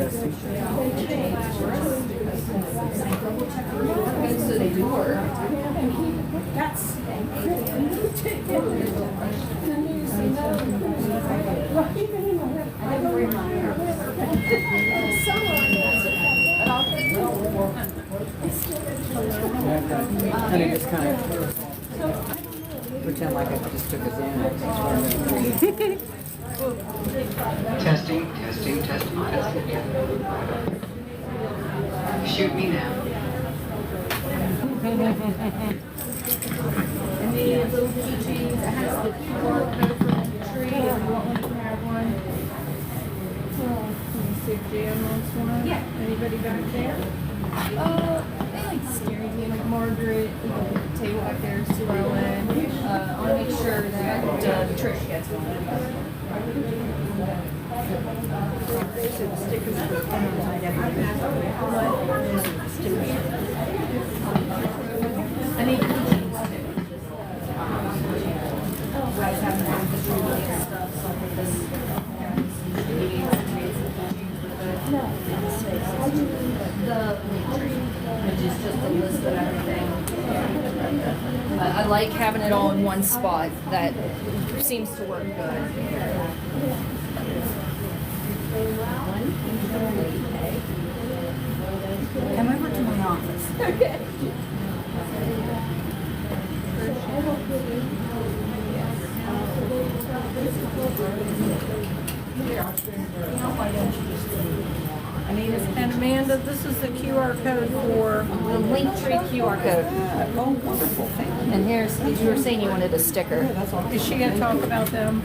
So they do work. And it just kind of pretend like I just took it in. Testing. Shoot me now. And the little keychains that has the QR code for the tree. If you want one, you can have one. Let me see if Jan wants one. Yeah. Anybody back there? They like steering me, like Margaret, the table back there is Sue Ellen. I want to make sure that Trish gets one. I need keychains too. Guys haven't had the tree stuff, so I think this. The link tree, which is just a list of everything. I like having it all in one spot. That seems to work good. Come over to my office. Okay. And Amanda, this is the QR code for. The link tree QR code. Oh, wonderful. Thank you. And here's, you were saying you wanted a sticker. Is she going to talk about them?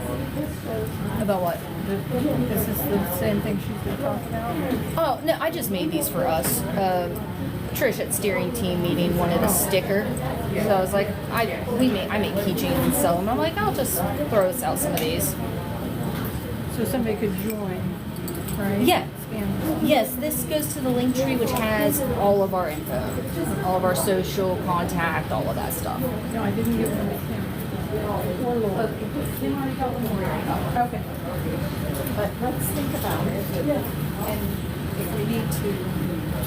About what? This is the same thing she's going to talk about. Oh, no, I just made these for us. Trish at steering team meeting wanted a sticker. So I was like, I make keychains and sell them. I'm like, I'll just throw us out some of these. So somebody could join, right? Yeah. Scan. Yes, this goes to the link tree, which has all of our info, all of our social contact, all of that stuff. No, I didn't give them to Kim. Or Laura. Okay. But let's think about it. And if we need to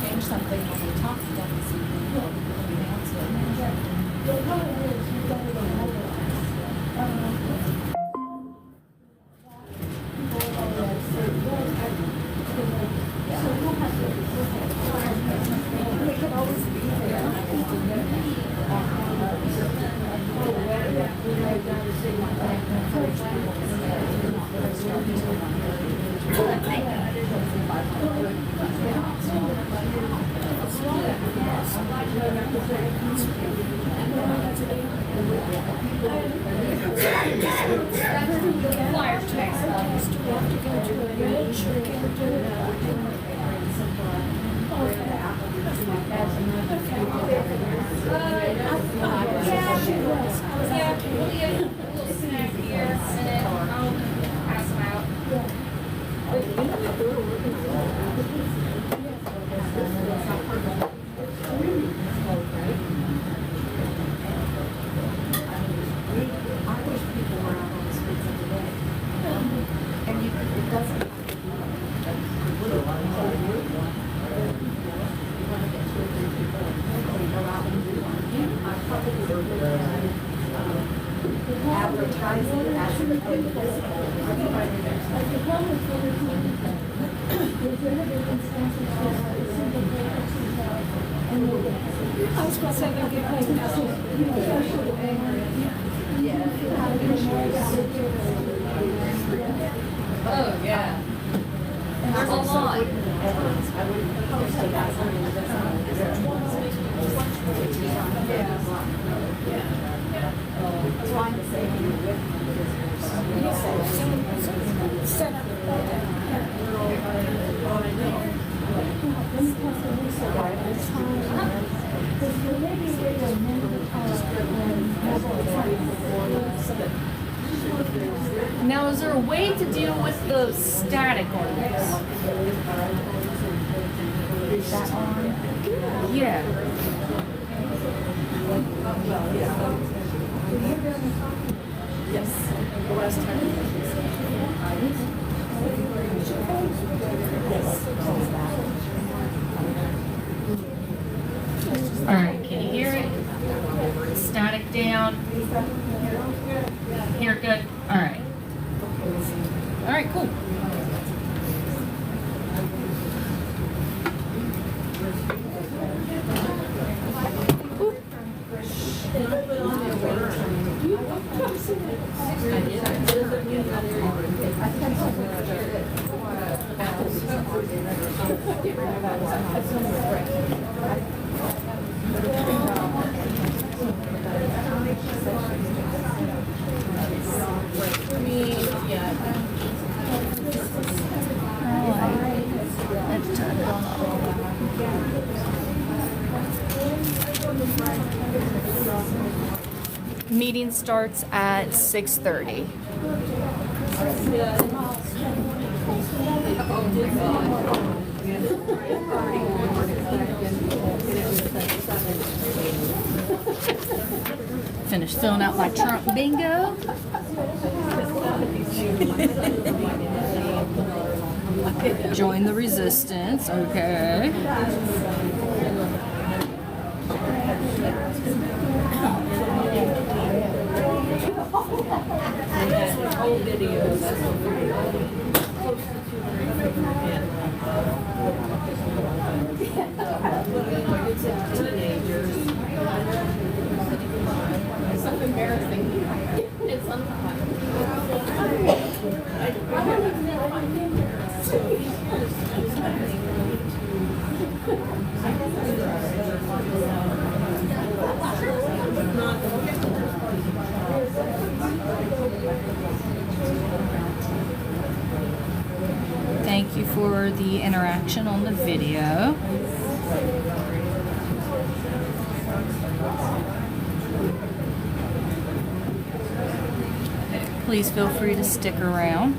change something when we talk to them this evening, we'll announce it. We could always be there. Advertising as a I was going to say they're getting Oh, yeah. There's a lot. Now, is there a way to deal with the static on this? Yeah. Yes. The last time. Yes. Meeting starts at 6:30. Finished filling out my Trump bingo. Join the resistance, okay. So embarrassing. It's Thank you for the interaction on the video. Please feel free to stick around.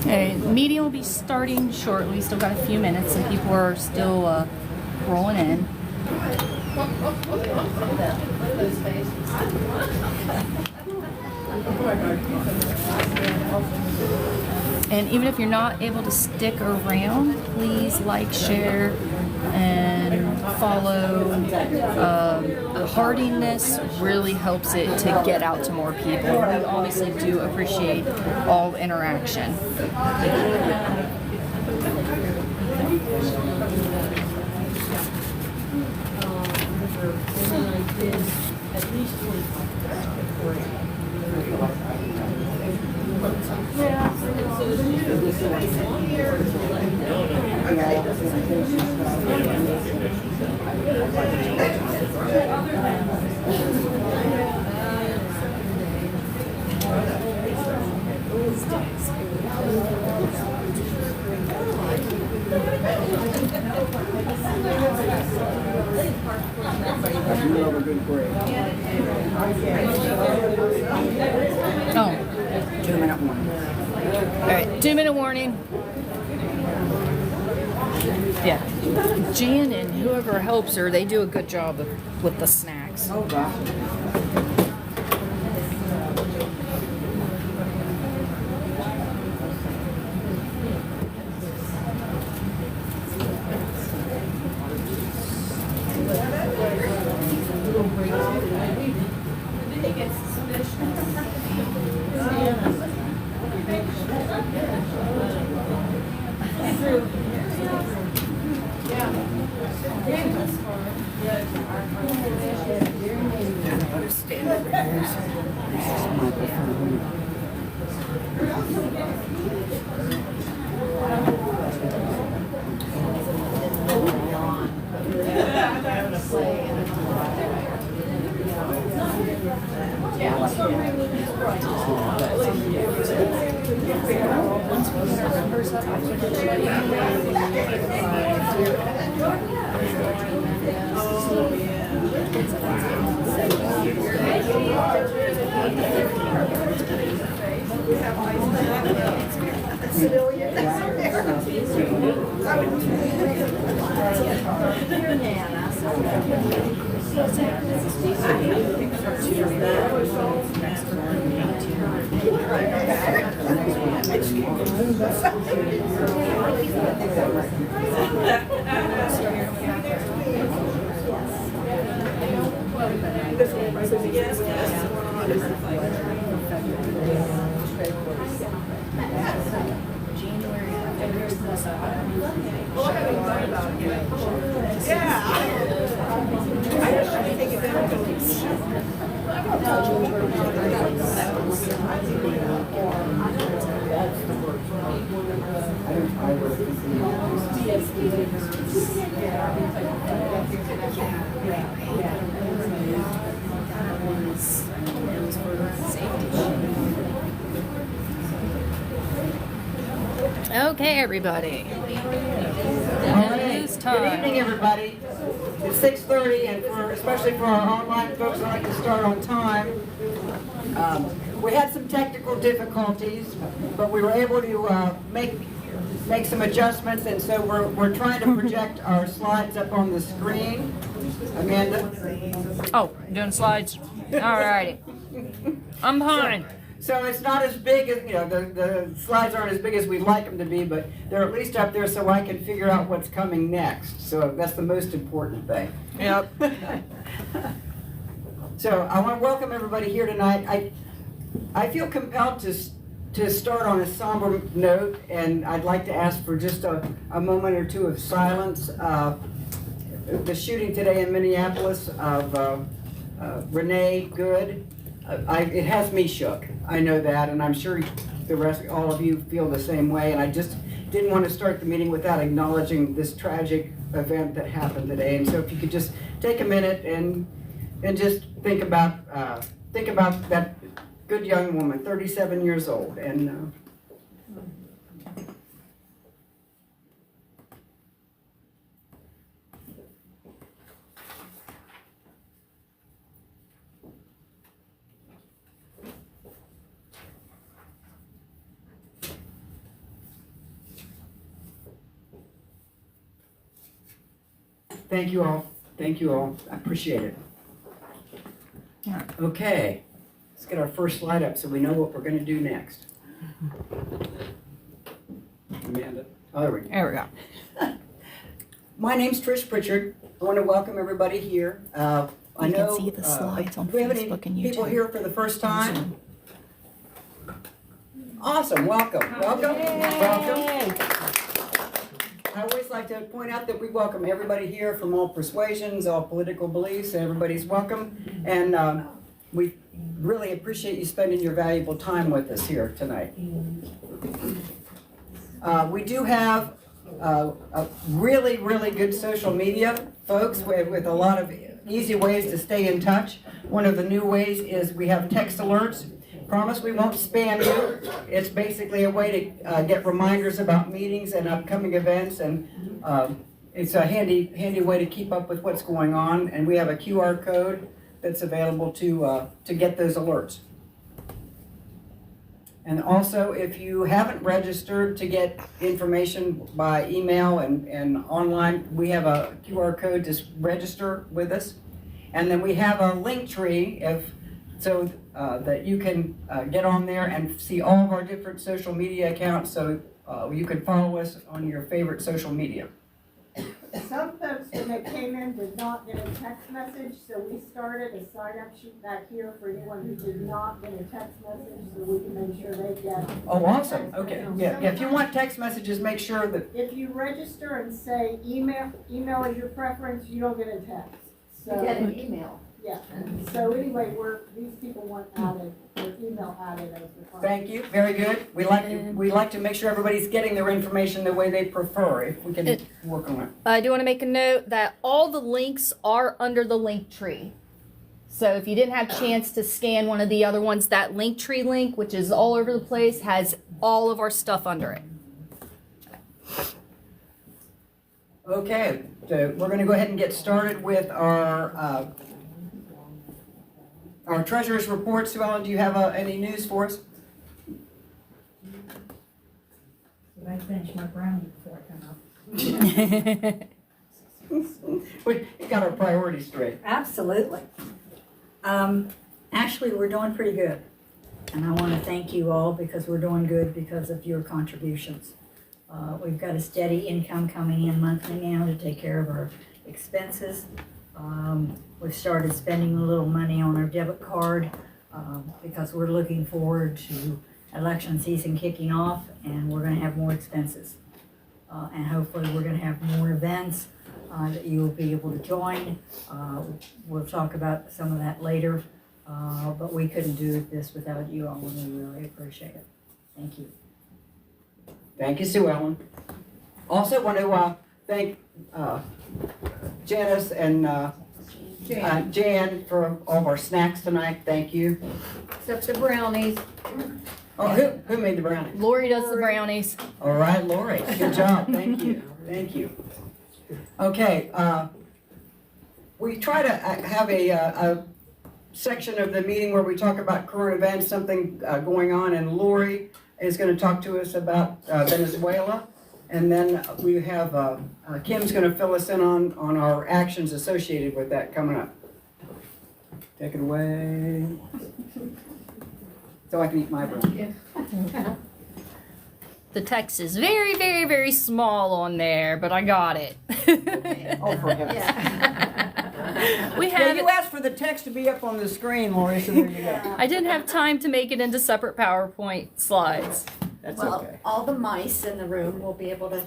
Okay, meeting will be starting shortly. Still got a few minutes, and people are still rolling in. And even if you're not able to stick around, please like, share, and follow. Hardiness really helps it to get out to more people. We obviously do appreciate all interaction. Oh. 2-minute warning. All right, 2-minute warning. Yeah. Jan and whoever helps her, they do a good job with the snacks. Oh, gosh. Okay, everybody. News Good time. evening, everybody. It's 6:30, and especially for our online folks who like to start on time. We had some technical difficulties, but we were able to make some adjustments, and so we're trying to project our slides up on the screen. Amanda? Oh, doing slides. Alrighty. I'm behind. So it's not as big as, the slides aren't as big as we'd like them to be, but they're at least up there so I can figure out what's coming next. So that's the most important thing. Yep. So I want to welcome everybody here tonight. I feel compelled to start on a somber note, and I'd like to ask for just a moment or two of silence. The shooting today in Minneapolis of Renee Good, it has me shook. I know that, and I'm sure all of you feel the same way, and I just didn't want to start the meeting without acknowledging this tragic event that happened today. And so if you could just take a minute and just think about that good young woman, 37 years old, and thank you all. Thank you all. I appreciate it. Okay, let's get our first slide up so we know what we're going to do next. Amanda. Oh, there we go. There we go. My name's Trish Pritchard. I want to welcome everybody here. I You know, can see the slides on do we have any Facebook and people YouTube. here for the first time? Awesome. Welcome. Welcome. Welcome. I always like to point out that we welcome everybody here from all persuasions, all political beliefs. Everybody's welcome. And we really appreciate you spending your valuable time with us here tonight. We do have a really, really good social media, folks, with a lot of easy ways to stay in touch. One of the new ways is we have text alerts. Promise we won't spam you. It's basically a way to get reminders about meetings and upcoming events, and it's a handy way to keep up with what's going on. And we have a QR code that's available to get those alerts. And also, if you haven't registered to get information by email and online, we have a QR code to register with us. And then we have a link tree that you can get on there and see all of our different social media accounts, so you can follow us on your favorite social media. Some folks, when they came in, did not get a text message, so we started a sign-up sheet back here for anyone who did not get a text message, so we can make sure they get. Oh, awesome. Okay. Yeah. If you want text messages, make sure that. If you register and say email is your preference, you don't get a text. So, You get an email. yeah. So anyway, these people want added, their email added as the. Thank you. Very good. We like to make sure everybody's getting their information the way they prefer. If we can work on it. I do want to make a note that all the links are under the link tree. So if you didn't have a chance to scan one of the other ones, that Linktree link, which is all over the place, has all of our stuff under it. Okay, so we're gonna go ahead and get started with our treasurer's report. Sue Ellen, do you have any news for us? Did I finish my brownie before I come up? We got our priorities straight. Absolutely. Actually, we're doing pretty good. And I want to thank you all because we're doing good because of your contributions. We've got a steady income coming in monthly now to take care of our expenses. We've started spending a little money on our debit card because we're looking forward to election season kicking off, and we're going to have more expenses. And hopefully we're going to have more events that you will be able to join. We'll talk about some of that later, but we couldn't do this without you all, and we really appreciate it. Thank you. Thank you, Sue Ellen. Also want to thank Janice and Jan for all of our snacks tonight. Thank you. Except the brownies. Oh, who made the brownies? Lori does the brownies. All right, Lori, good job. Thank you. Thank you. Okay, we try to have a section of the meeting where we talk about current events, something going on, and Lori is going to talk to us about Venezuela. And then we have Kim's going to fill us in on our actions associated with that coming up. Take it away. So I can eat my brownie. The text is very, very, very small on there, but I got it. Oh, for heaven's sake. We Yeah, have you asked for the text to be up on the screen, Lori, so there you go. I didn't have time to make it into separate PowerPoint slides. That's Well, okay. all the mice in the room will be able to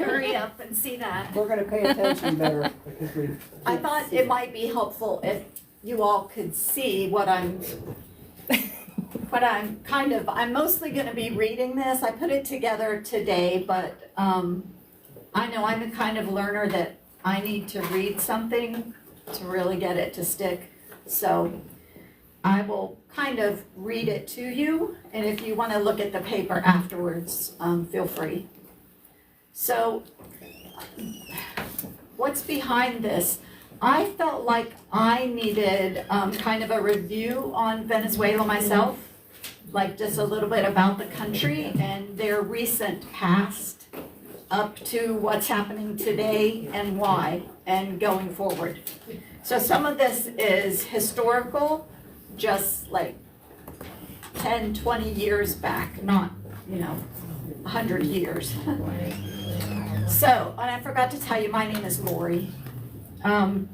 hurry up and see that. We're gonna pay attention better because we. I thought it might be helpful if you all could see what I'm mostly gonna be reading this. I put it together today, but, I know I'm the kind of learner that I need to read something to really get it to stick. So I will kind of read it to you, and if you wanna look at the paper afterwards, feel free. So, what's behind this? I felt like I needed kind of a review on Venezuela myself, like just a little bit about the country and their recent past up to what's happening today and why, and going forward. So some of this is historical, just like 10, 20 years back, not, 100 years. So, and I forgot to tell you, my name is Lori. So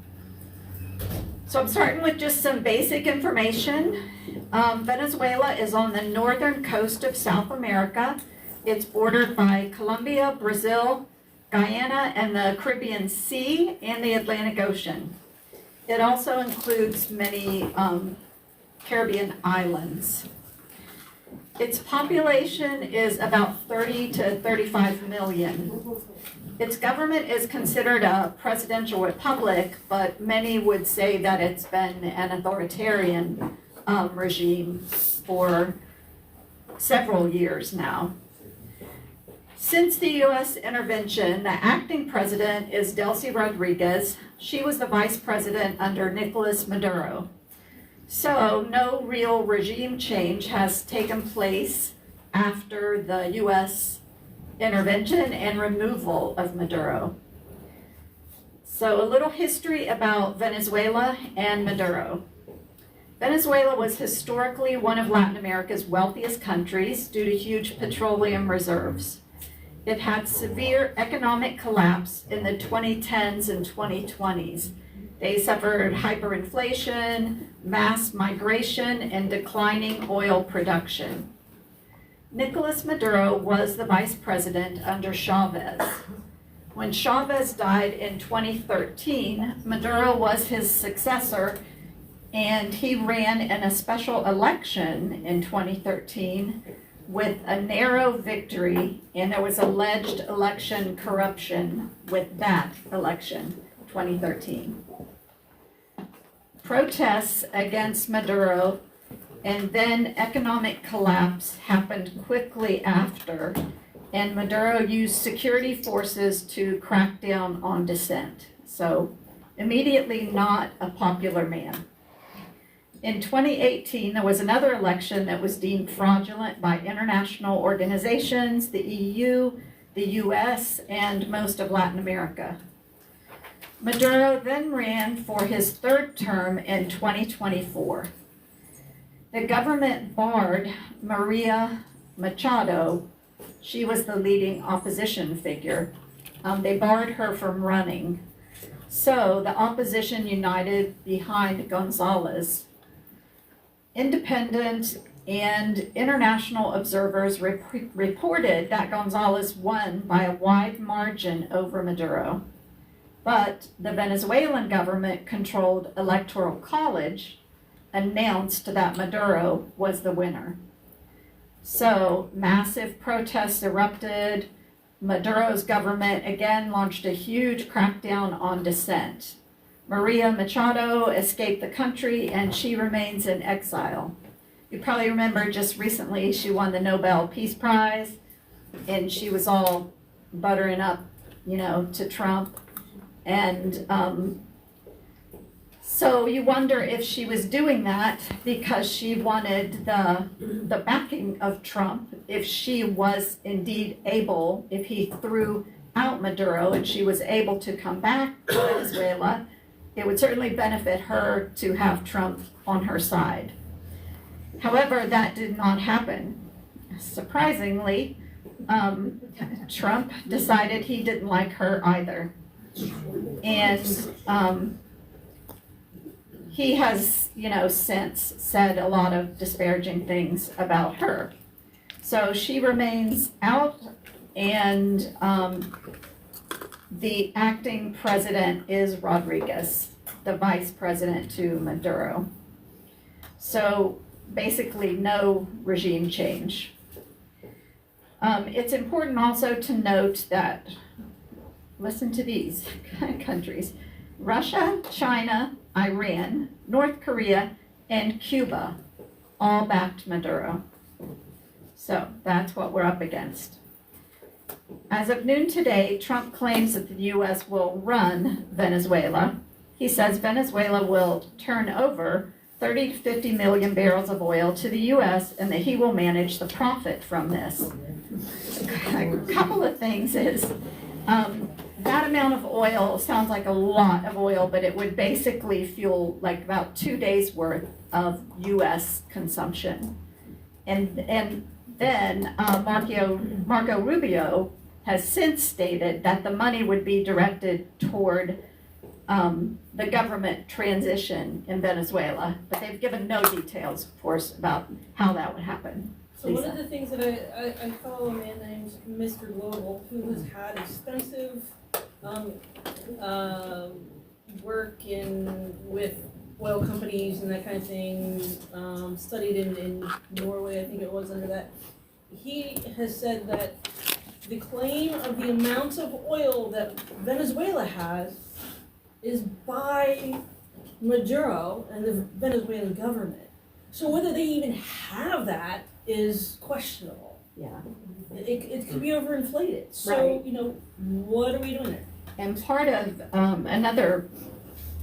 I'm starting with just some basic information. Venezuela is on the northern coast of South America. It's bordered by Colombia, Brazil, Guyana, and the Caribbean Sea and the Atlantic Ocean. It also includes many Caribbean islands. Its population is about 30 to 35 million. Its government is considered a presidential republic, but many would say that it's been an authoritarian regime for several years now. Since the U.S. intervention, the acting president is Delcy Rodriguez. She was the vice president under Nicolas Maduro. So no real regime change has taken place after the U.S. intervention and removal of Maduro. So a little history about Venezuela and Maduro. Venezuela was historically one of Latin America's wealthiest countries due to huge petroleum reserves. It had severe economic collapse in the 2010s and 2020s. They suffered hyperinflation, mass migration, and declining oil production. Nicolas Maduro was the vice president under Chavez. When Chavez died in 2013, Maduro was his successor, and he ran in a special election in 2013 with a narrow victory, and there was alleged election corruption with that election, 2013. protests against Maduro, and then economic collapse happened quickly after, and Maduro used security forces to crack down on dissent. So immediately not a popular man. In 2018, there was another election that was deemed fraudulent by international organizations, the EU, the US, and most of Latin America. Maduro then ran for his third term in 2024. The government barred Maria Machado. She was the leading opposition figure. They barred her from running. So the opposition united behind Gonzalez. Independent and international observers reported that Gonzalez won by a wide margin over Maduro. But the Venezuelan government-controlled Electoral College announced that Maduro was the winner. So massive protests erupted. Maduro's government again launched a huge crackdown on dissent. Maria Machado escaped the country and she remains in exile. You probably remember just recently she won the Nobel Peace Prize and she was all buttering up, to Trump. And so you wonder if she was doing that because she wanted the backing of Trump, if she was indeed able, if he threw out Maduro and she was able to come back to Venezuela, it would certainly benefit her to have Trump on her side. However, that did not happen. Surprisingly, Trump decided he didn't like her either. And he has, since said a lot of disparaging things about her. So she remains out, and the acting president is Rodriguez, the vice president to Maduro. So basically no regime change. It's important also to note that, listen to these countries: Russia, China, Iran, North Korea, and Cuba all backed Maduro. So that's what we're up against. As of noon today, Trump claims that the U.S. will run Venezuela. He says Venezuela will turn over 30 to 50 million barrels of oil to the U.S. and that he will manage the profit from this. A couple of things is, that amount of oil sounds like a lot of oil, but it would basically fuel like about 2 days worth of U.S. consumption. And then Marco Rubio has since stated that the money would be directed toward the government transition in Venezuela, but they've given no details, of course, about how that would happen. So one of the things that I follow a man named Mr. Global, who has had extensive work with oil companies and that kind of thing, studied in Norway, I think it was under that. He has said that the claim of the amount of oil that Venezuela has is by Maduro and the Venezuelan government. So whether they even have that is questionable. Yeah. It could be overinflated. So, Right. What are we doing there? And part of another,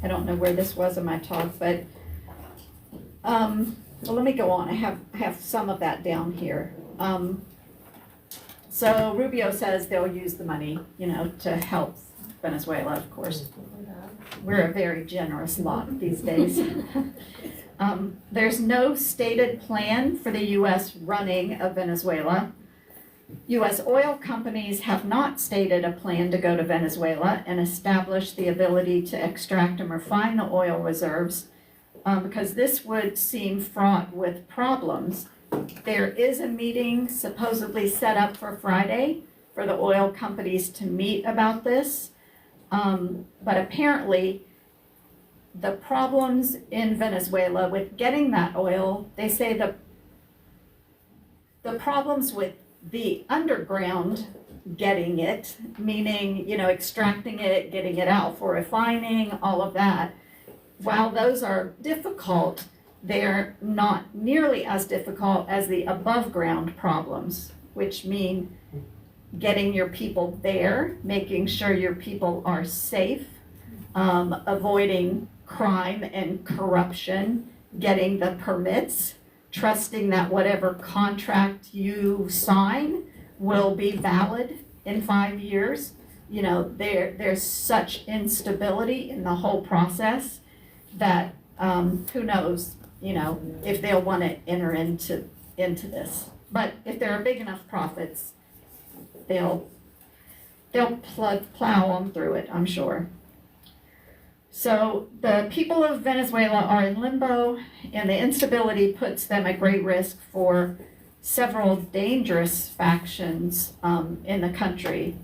I don't know where this was in my talk, but well, let me go on. I have some of that down here. So Rubio says they'll use the money, to help Venezuela, of course. We're a very generous lot these days. There's no stated plan for the U.S. running of Venezuela. U.S. oil companies have not stated a plan to go to Venezuela and establish the ability to extract and refine the oil reserves, because this would seem fraught with problems. There is a meeting supposedly set up for Friday for the oil companies to meet about this, but apparently the problems in Venezuela with getting that oil, they say the problems with the underground getting it, meaning, extracting it, getting it out for refining, all of that, while those are difficult, they're not nearly as difficult as the above ground problems, which mean getting your people there, making sure your people are safe, avoiding crime and corruption, getting the permits, trusting that whatever contract you sign will be valid in 5 years. You know, there's such instability in the whole process that who knows, you know, if they'll want to enter into this. But if there are big enough profits, they'll plow on through it, I'm sure. So the people of Venezuela are in limbo, and the instability puts them at great risk for several dangerous factions in the country.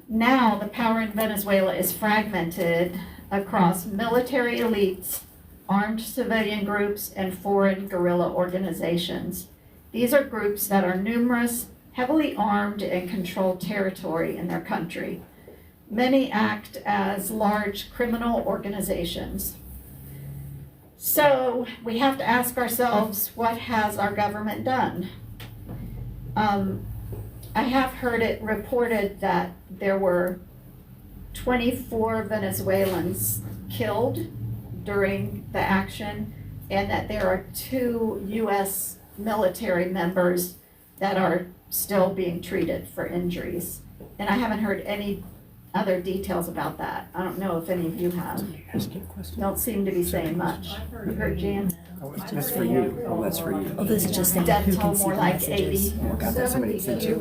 Now the power in Venezuela is fragmented across military elites, armed civilian groups, and foreign guerrilla organizations. These are groups that are numerous, heavily armed, and control territory in their country. Many act as large criminal organizations. So we have to ask ourselves, what has our government done? I have heard it reported that there were 24 Venezuelans killed during the action, and that there are 2 U.S. military members that are still being treated for injuries. And I haven't heard any other details about that. I don't know if any of you have. Don't seem to be saying much. You heard Jan? That's for you. Oh, that's for you. Oh, this is just Death toll more like 80, Oh, God, that's somebody sent you.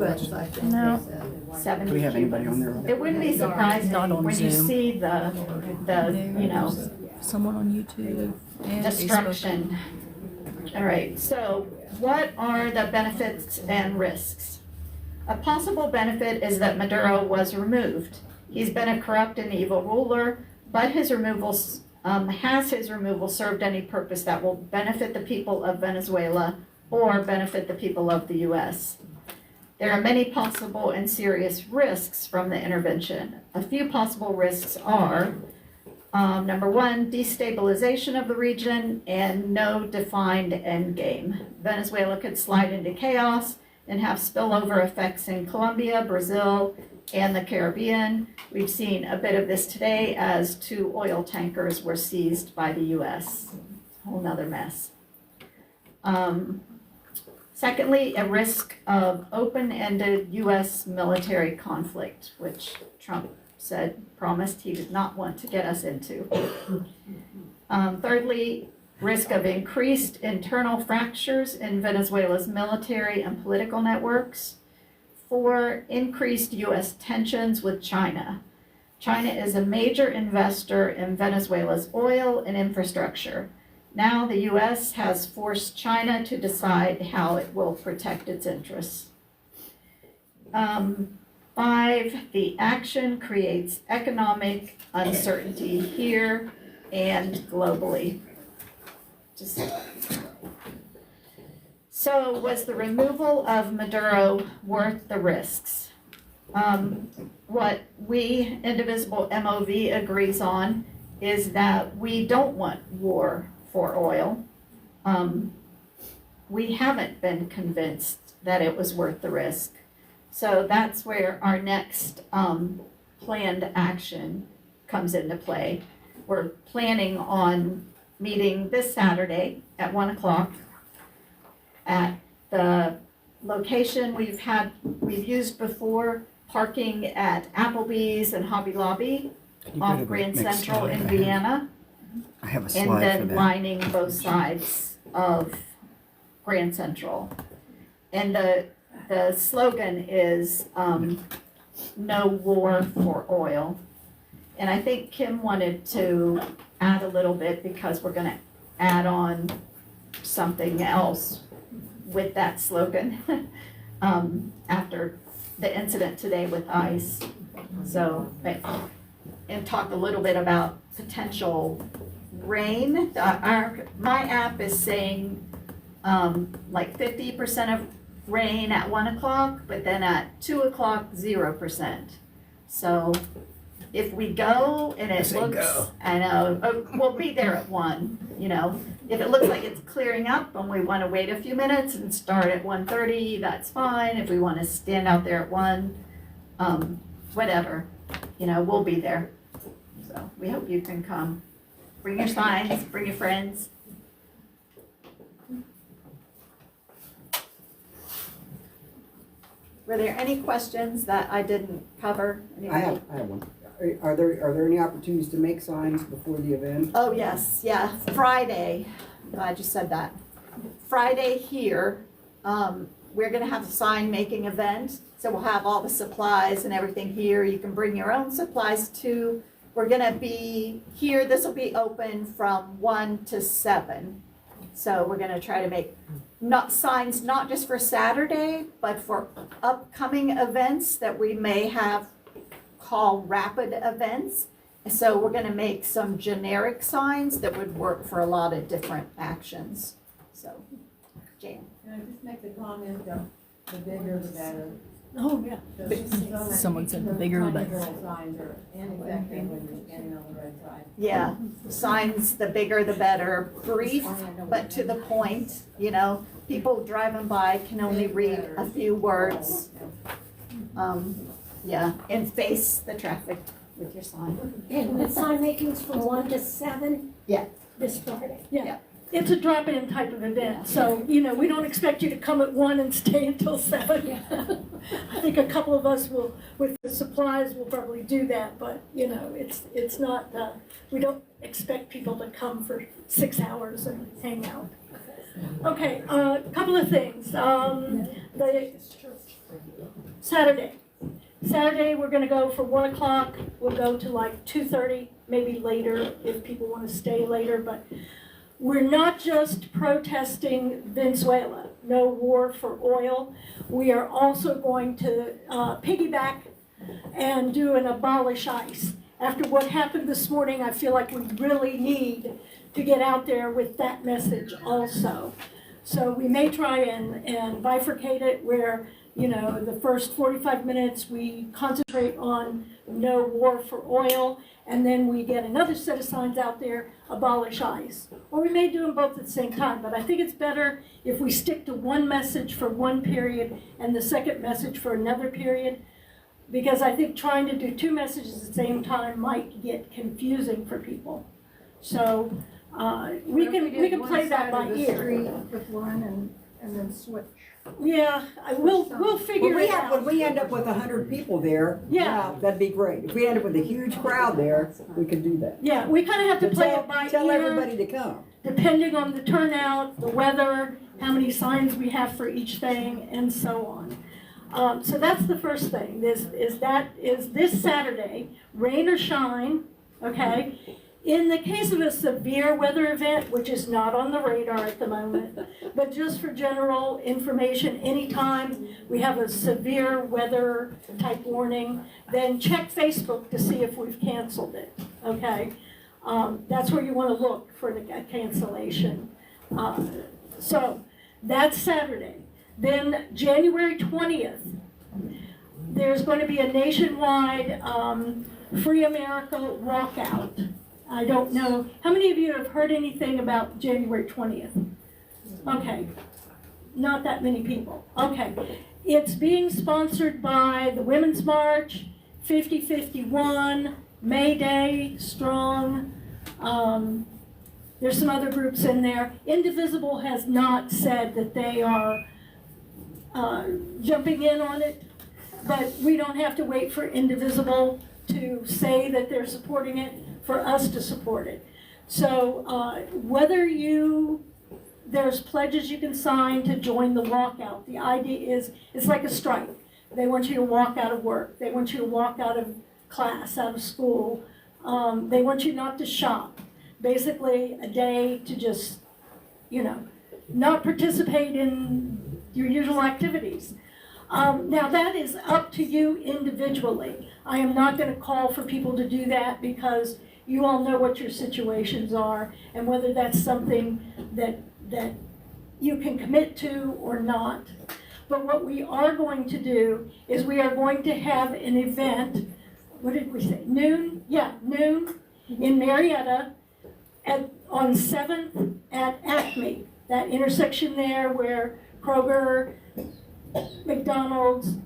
No. 70. Do we have anybody on there? It wouldn't be surprising Not on when you Zoom. see the you know, Someone on YouTube and destruction. All right, so what are the benefits and risks? A possible benefit is that Maduro was removed. He's been a corrupt and evil ruler, but has his removal served any purpose that will benefit the people of Venezuela or benefit the people of the U.S.? There are many possible and serious risks from the intervention. A few possible risks are, number one, destabilization of the region and no defined end game. Venezuela could slide into chaos and have spillover effects in Colombia, Brazil, and the Caribbean. We've seen a bit of this today as 2 oil tankers were seized by the U.S. Whole nother mess. Secondly, a risk of open-ended U.S. military conflict, which Trump promised he did not want to get us into. Thirdly, risk of increased internal fractures in Venezuela's military and political networks. 4, increased U.S. tensions with China. China is a major investor in Venezuela's oil and infrastructure. Now the U.S. has forced China to decide how it will protect its interests. 5, the action creates economic uncertainty here and globally. So was the removal of Maduro worth the risks? What we, IndivisibleMOV, agrees on is that we don't want war for oil. We haven't been convinced that it was worth the risk. So that's where our next planned action comes into play. We're planning on meeting this Saturday at 1 o'clock at the location we've used before, parking at Applebee's and Hobby Lobby Can you go off to the Grand next Central slide? in Vienna, I have a and slide for then that. lining both sides of Grand Central. And the slogan is no war for oil. And I think Kim wanted to add a little bit because we're gonna add on something else with that slogan after the incident today with ICE. So, and talk a little bit about potential rain. My app is saying like 50% of rain at 1 o'clock, but then at 2 o'clock, 0%. So if we go and it say looks, go. I know, we'll be there at 1, you know. If it looks like it's clearing up and we want to wait a few minutes and start at 1:30, that's fine. If we want to stand out there at 1, whatever, you know, we'll be there. So we hope you can come. Bring your signs, bring your friends. Were there any questions that I didn't cover? I have one. Are there any opportunities to make signs before the event? Oh, yes, yeah, Friday, glad you said that. Friday here, we're gonna have a sign making event, so we'll have all the supplies and everything here. You can bring your own supplies too. We're gonna be here, this will be open from 1 to 7. So we're gonna try to make signs not just for Saturday, but for upcoming events that we may have called rapid events. So we're gonna make some generic signs that would work for a lot of different actions. So, Jan. Can I just make the comment, the bigger the better? Oh, yeah. Someone said the bigger the better. Signs are ineffective when you're standing on the roadside. Yeah, signs, the bigger the better, brief, but to the point, you know. People driving by can only read a few words. Yeah, and face the traffic with your sign. And the sign making's from 1 to 7? Yeah. This Friday? Yeah. It's a drop-in type of event, so, you know, we don't expect you to come at 1 and stay until 7. I think a couple of us will, with the supplies, will probably do that, but, you know, it's not, we don't expect people to come for 6 hours and hang out. Okay, a couple of things. Saturday, we're gonna go for 1 o'clock. We'll go to like 2:30, maybe later if people wanna stay later, but we're not just protesting Venezuela, no war for oil. We are also going to piggyback and do an abolish ICE. After what happened this morning, I feel like we really need to get out there with that message also. So we may try and bifurcate it where, you know, the first 45 minutes we concentrate on no war for oil, and then we get another set of signs out there, abolish ICE. Or we may do them both at the same time, but I think it's better if we stick to one message for one period and the second message for another period, because I think trying to do 2 messages at the same time might get confusing for people. So we can play that by ear. With one and then switch. Yeah, we'll figure it out. When we end up with 100 people there, Yeah. that'd be great. If we end up with a huge crowd there, we could do that. Yeah, we kind of have to But play it by tell ear, everybody to come. depending on the turnout, the weather, how many signs we have for each thing, and so on. So that's the first thing. Is this Saturday, rain or shine, okay? In the case of a severe weather event, which is not on the radar at the moment, but just for general information, anytime we have a severe weather type warning, then check Facebook to see if we've canceled it, okay? That's where you want to look for the cancellation. So that's Saturday. Then January 20th, there's going to be a nationwide Free America walkout. I don't know, how many of you have heard anything about January 20th? Okay, not that many people. Okay, it's being sponsored by the Women's March, 5051, May Day, Strong. There's some other groups in there. Indivisible has not said that they are jumping in on it, but we don't have to wait for Indivisible to say that they're supporting it for us to support it. So there's pledges you can sign to join the walkout. The idea is, it's like a strike. They want you to walk out of work. They want you to walk out of class, out of school. They want you not to shop. Basically, a day to just, you know, not participate in your usual activities. Now that is up to you individually. I am not going to call for people to do that because you all know what your situations are and whether that's something that you can commit to or not. But what we are going to do is we are going to have an event what did we say, noon? Yeah, noon in Marietta on 7th at Acme, that intersection there where Kroger, McDonald's,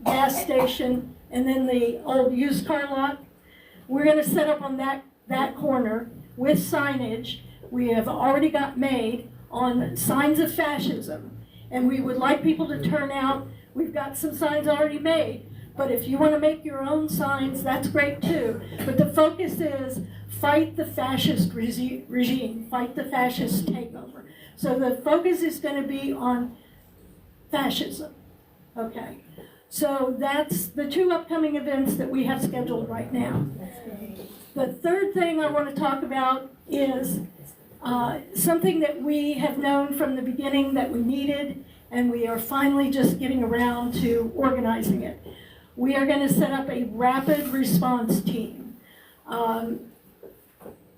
gas station, and then the old used car lot. We're gonna set up on that corner with signage we have already got made on signs of fascism. And we would like people to turn out. We've got some signs already made, but if you wanna make your own signs, that's great too. But the focus is fight the fascist regime, fight the fascist takeover. So the focus is gonna be on fascism, okay? So that's the two upcoming events that we have scheduled right now. The third thing I want to talk about is something that we have known from the beginning that we needed, and we are finally just getting around to organizing it. We are going to set up a rapid response team.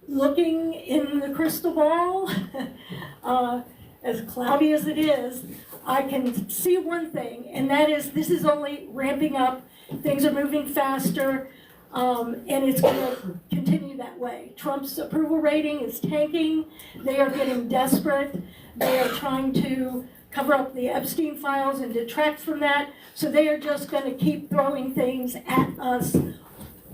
Looking in the crystal ball, as cloudy as it is, I can see one thing, and that is this is only ramping up. Things are moving faster, and it's going to continue that way. Trump's approval rating is tanking. They are getting desperate. They are trying to cover up the Epstein files and detract from that. So they are just going to keep throwing things at us,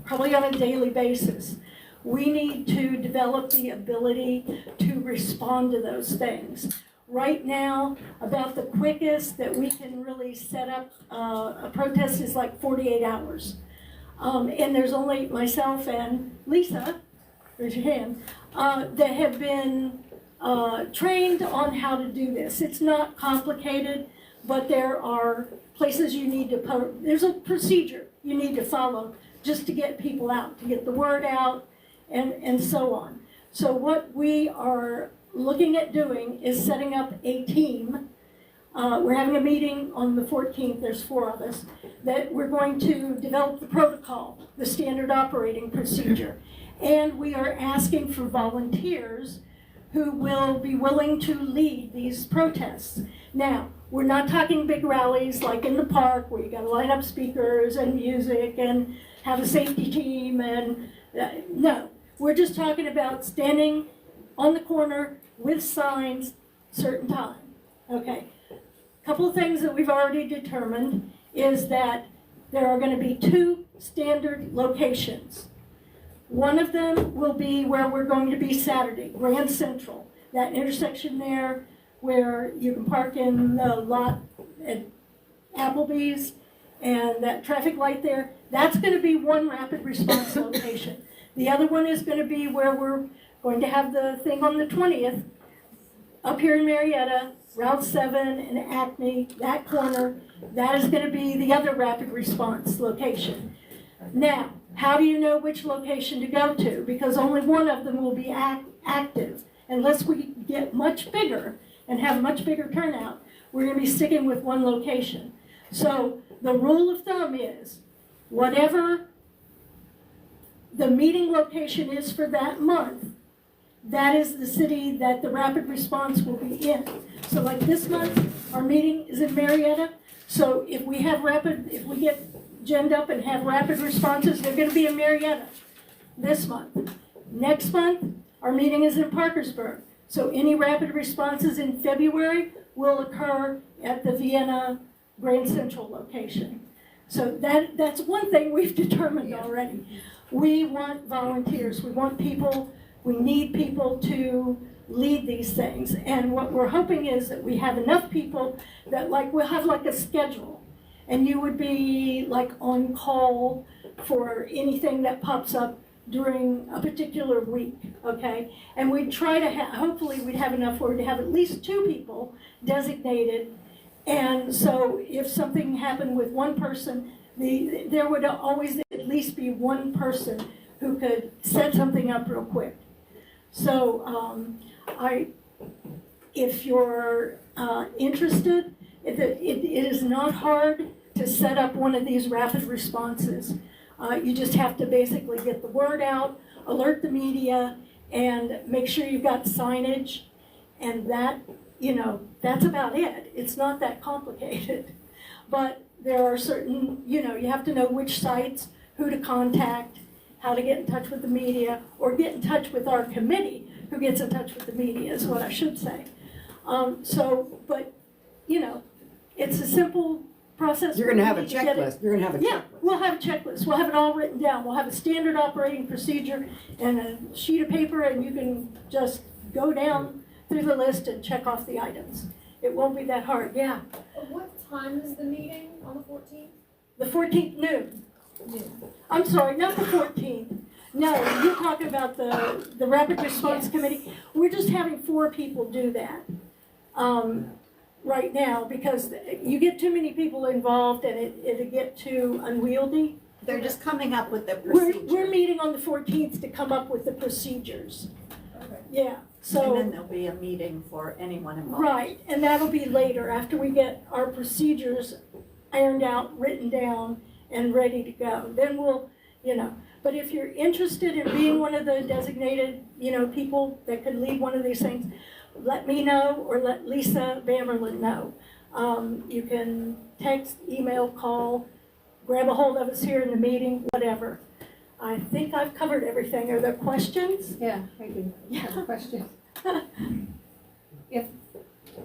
probably on a daily basis. We need to develop the ability to respond to those things. Right now, about the quickest that we can really set up a protest is like 48 hours. And there's only myself and Lisa, raise your hand, that have been trained on how to do this. It's not complicated, but there are places you need to, there's a procedure you need to follow just to get people out, to get the word out, and so on. So what we are looking at doing is setting up a team. We're having a meeting on the 14th, there's 4 of us, that we're going to develop the protocol, the standard operating procedure. And we are asking for volunteers who will be willing to lead these protests. Now, we're not talking big rallies like in the park where you gotta line up speakers and music and have a safety team and, no. We're just talking about standing on the corner with signs, certain time, okay? Couple of things that we've already determined is that there are going to be 2 standard locations. One of them will be where we're going to be Saturday, Grand Central, that intersection there where you can park in the lot at Applebee's and that traffic light there. That's going to be one rapid response location. The other one is going to be where we're going to have the thing on the 20th, up here in Marietta, Route 7 and Acme, that corner, that is going to be the other rapid response location. Now, how do you know which location to go to? Because only one of them will be active. Unless we get much bigger and have much bigger turnout, we're going to be sticking with one location. So the rule of thumb is, whatever the meeting location is for that month, that is the city that the rapid response will be in. So like this month, our meeting is in Marietta. So if we get ginned up and have rapid responses, they're going to be in Marietta this month. Next month, our meeting is in Parkersburg. So any rapid responses in February will occur at the Vienna Grand Central location. So that's one thing we've determined already. We want volunteers. We want people. We need people to lead these things. And what we're hoping is that we have enough people that we'll have a schedule. And you would be on call for anything that pops up during a particular week, okay? And we'd try to hopefully we'd have enough where we'd have at least 2 people designated. And so if something happened with one person, there would always at least be one person who could set something up real quick. So if you're interested, it is not hard to set up one of these rapid responses. You just have to basically get the word out, alert the media, and make sure you've got signage, and that's about it. It's not that complicated. But there are certain, you have to know which sites, who to contact, how to get in touch with the media, or get in touch with our committee, who gets in touch with the media, is what I should say. But, you know, it's a simple process. You're gonna have a We need to get it- checklist. You're gonna have a Yeah, checklist. we'll have a checklist. We'll have it all written down. We'll have a standard operating procedure and a sheet of paper, and you can just go down through the list and check off the items. It won't be that hard, yeah. What time is the meeting on the 14th? The 14th noon. I'm sorry, not the 14th. No, you're talking about the Rapid Response Committee. We're just having 4 people do that right now because you get too many people involved and it'll get too unwieldy. They're just coming up with the We're procedure. meeting on the 14th to come up with the procedures. Okay. Yeah, And so, then there'll be a meeting for anyone involved. right, and that'll be later after we get our procedures ironed out, written down, and ready to go. Then we'll, but if you're interested in being one of the designated, people that could lead one of these things, let me know or let Lisa Bamerlin know. You can text, email, call, grab a hold of us here in the meeting, whatever. I think I've covered everything. Are there questions? Yeah, I do have a question. If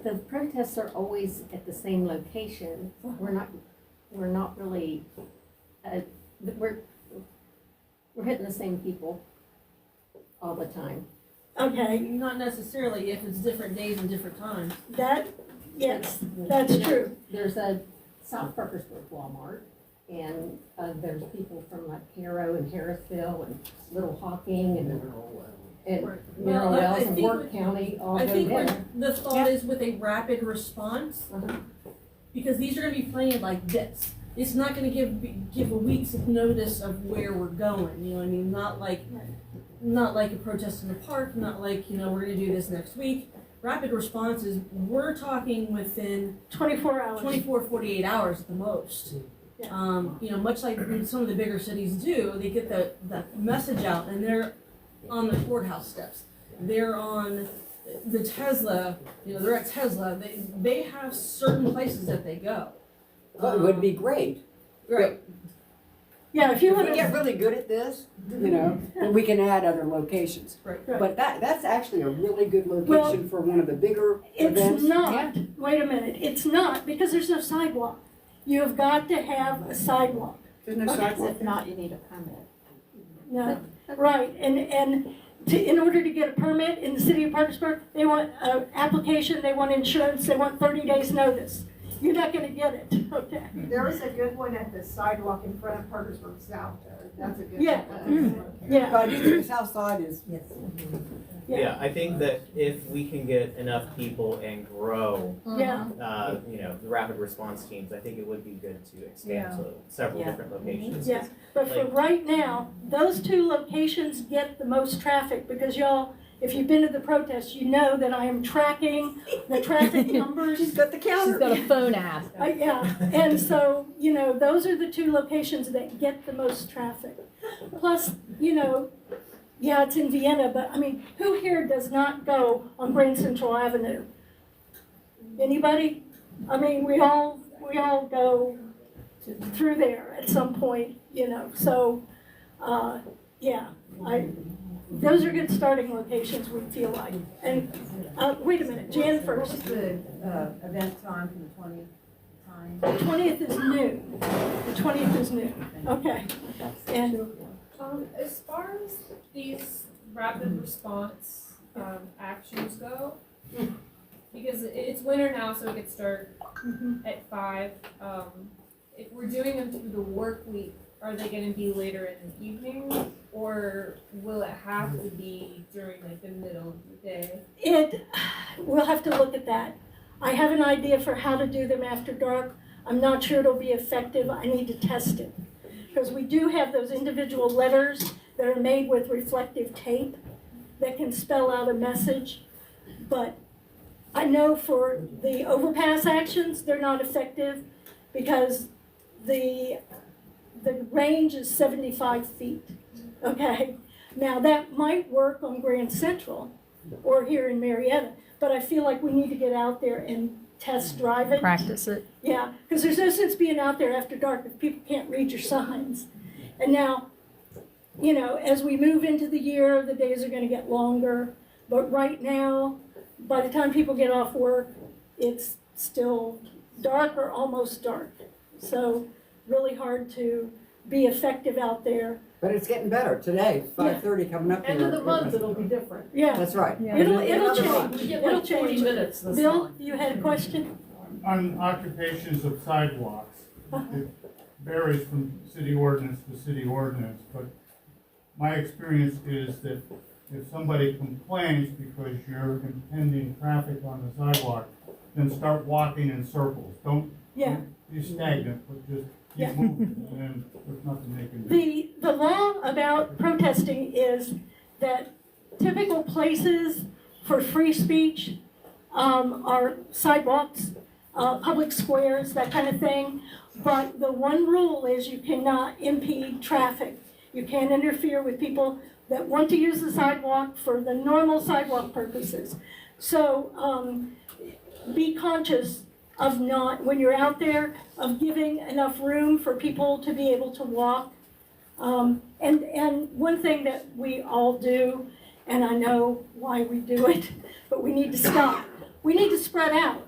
the protests are always at the same location, we're not really, we're hitting the same people all the time. Okay, Not necessarily if it's different days and different times. yes, that's true. There's a South Parkersburg Walmart, and there's people from like Harrow and Harrisville and Little Hawking and Well, Mineral I Wells and think Work County all I go think there. the thought is with a rapid response, Uh-huh. because these are gonna be planned like this. It's not gonna give a week's notice of where we're going, you know what I mean? Not like a protest in the park, not like, we're gonna do this next week. Rapid response is, we're talking within 24 hours. 24, 48 hours at the most. Much like some of the bigger cities do, they get the message out and they're on the courthouse steps. They're on the Tesla, they're at Tesla. They have certain places that they go. Well, it would be great. Right. Yeah, if you If want we get to, really good at this, then we can add other locations. Right. But that's actually a really good location for one of the bigger events. it's not, wait a minute, it's not, because there's no sidewalk. You have got to have a sidewalk. There's no sidewalk. If not, you need a permit. No, right, and in order to get a permit in the city of Parkersburg, they want an application, they want insurance, they want 30 days notice. You're not gonna get it, okay? There was a good one at the sidewalk in front of Parkersburg South there. That's a good Yeah. one. Yeah, But the south side is, Yeah, I think that if we can get enough people and grow, yeah, the rapid response teams, I think it would be good to expand to several Yeah. different locations. yeah. But for right now, those 2 locations get the most traffic because y'all, if you've been to the protest, you know that I am tracking the traffic numbers. she's got the She's counter. got a phone app. Yeah, and so, those are the 2 locations that get the most traffic. Plus, yeah, it's in Vienna, but I mean, who here does not go on Grand Central Avenue? Anybody? I mean, we all go through there at some point, so, yeah, those are good starting locations, we feel like. And, wait a minute, Jan first. What's the event time for the 20th time? The 20th is noon. The 20th is noon, okay. And, As far as these rapid response actions go, because it's winter now, so we could start at 5. If we're doing them through the work week, are they going to be later in the evening, or will it have to be during the middle of the day? we'll have to look at that. I have an idea for how to do them after dark. I'm not sure it'll be effective. I need to test it. Because we do have those individual letters that are made with reflective tape that can spell out a message. But I know for the overpass actions, they're not effective because the range is 75 feet, okay? Now that might work on Grand Central or here in Marietta, but I feel like we need to get out there and test drive it. Practice it. Yeah, because there's no sense being out there after dark if people can't read your signs. And now, you know, as we move into the year, the days are gonna get longer. But right now, by the time people get off work, it's still dark or almost dark. So really hard to be effective out there. But it's getting better today, 5:30 coming up here. End of the month, it'll be different. Yeah, That's right. it'll Another month. change. We get It'll like 40 change. minutes this Bill, month. you had a question? On occupations of sidewalks, it varies from city ordinance to city ordinance, but my experience is that if somebody complains because you're impeding traffic on the sidewalk, then start walking in circles. Don't Yeah. be stagnant, but just Yeah. keep moving, and then there's nothing they can do. The law about protesting is that typical places for free speech are sidewalks, public squares, that kind of thing. But the one rule is you cannot impede traffic. You can't interfere with people that want to use the sidewalk for the normal sidewalk purposes. So be conscious of not, when you're out there, of giving enough room for people to be able to walk. And one thing that we all do, and I know why we do it, but we need to stop. We need to spread out.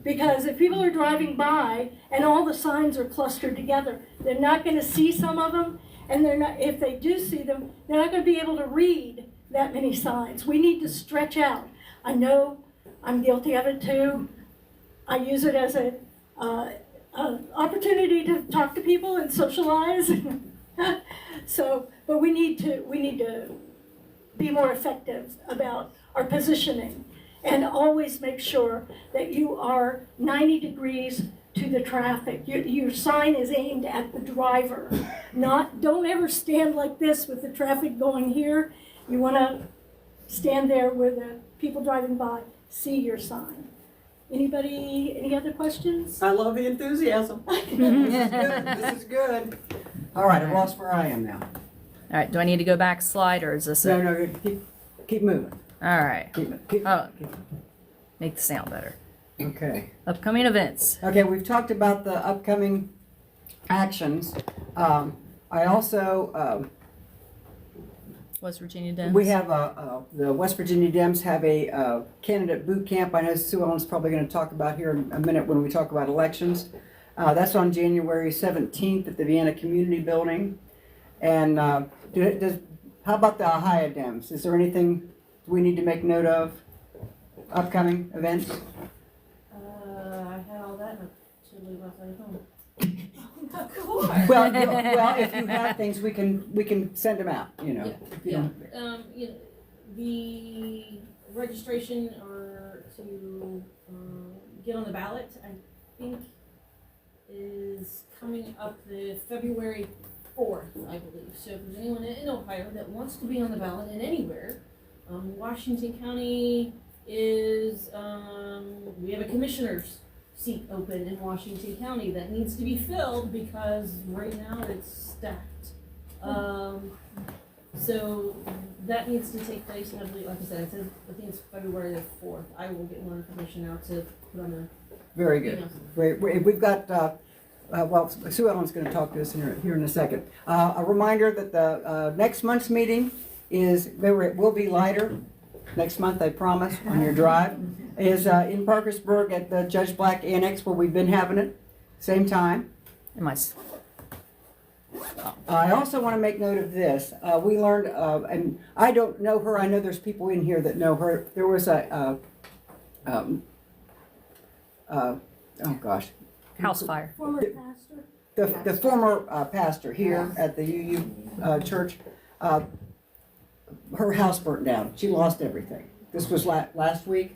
Because if people are driving by and all the signs are clustered together, they're not going to see some of them, and they're not, if they do see them, they're not going to be able to read that many signs. We need to stretch out. I know I'm guilty of it too. I use it as a opportunity to talk to people and socialize. So, but we need to be more effective about our positioning, and always make sure that you are 90 degrees to the traffic. Your sign is aimed at the driver. Don't ever stand like this with the traffic going here. You want to stand there where the people driving by see your sign. Anybody, any other questions? I love the enthusiasm. This is good. All right, I've lost where I am now. All right, do I need to go back a slide, or is this it? No, keep moving. All right, Keep Oh. make the sound better. Okay. Upcoming events. Okay, we've talked about the upcoming actions. I also, West Virginia Dems. we have the West Virginia Dems have a candidate boot camp. I know Sue Ellen's probably going to talk about here in a minute when we talk about elections. That's on January 17th at the Vienna Community Building. And how about the Ohio Dems? Is there anything we need to make note of? Upcoming events? I had all that until we left at home. Well, if you have things, we can send them out, you know. If you don't- You know, the registration or to get on the ballot, I think, is coming up the February 4th, I believe. So if there's anyone in Ohio that wants to be on the ballot in anywhere, Washington County is, we have a commissioner's seat open in Washington County that needs to be filled because right now it's stacked. So that needs to take place, and I believe, like I said, I think it's February the 4th. I will get more information out to put on the. Very good. We've got, well, Sue Ellen's going to talk to us here in a second. A reminder that the next month's meeting it will be lighter next month, I promise, on your drive, is in Parkersburg at the Judge Black Annex where we've been having it, same time. I also want to make note of this. We learned, and I don't know her, I know there's people in here that know her. There was a, oh gosh. House fire. Former pastor? The former pastor here at the UU church, her house burnt down. She lost everything. This was last week?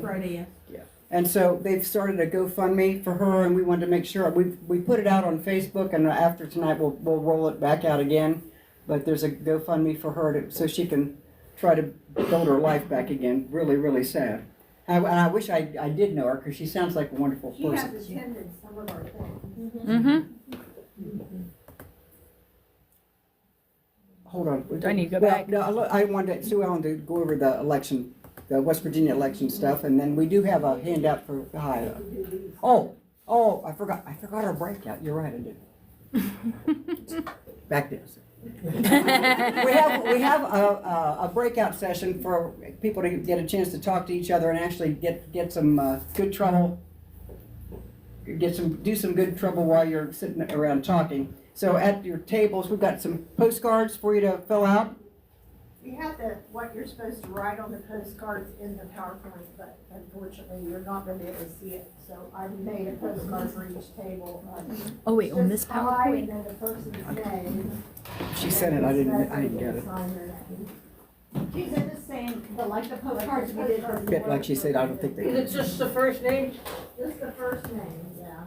Friday, yeah. And so they've started a GoFundMe for her, and we wanted to make sure, we put it out on Facebook, and after tonight we'll roll it back out again. But there's a GoFundMe for her so she can try to build her life back again. Really, really sad. And I wish I did know her, because she sounds like a wonderful She person. has attended some of our things. Mm-hmm. Hold on. Do I need to go back? No, I wanted Sue Ellen to go over the election, the West Virginia election stuff, and then we do have a handout for Ohio. Oh, I forgot our breakout. You're right, I did. back there. We have a breakout session for people to get a chance to talk to each other and actually get some good trouble, do some good trouble while you're sitting around talking. So at your tables, we've got some postcards for you to fill out. We have what you're supposed to write on the postcards in the PowerPoint, but unfortunately, you're not gonna be able to see it. So I made a postcard for each table. Oh wait, on this Just hi, PowerPoint? and then the person's name. She said it, I didn't get it. These are the same, but like the postcards we did for. Bit like she said, I don't think they. Is it just the first name? Just the first name, yeah.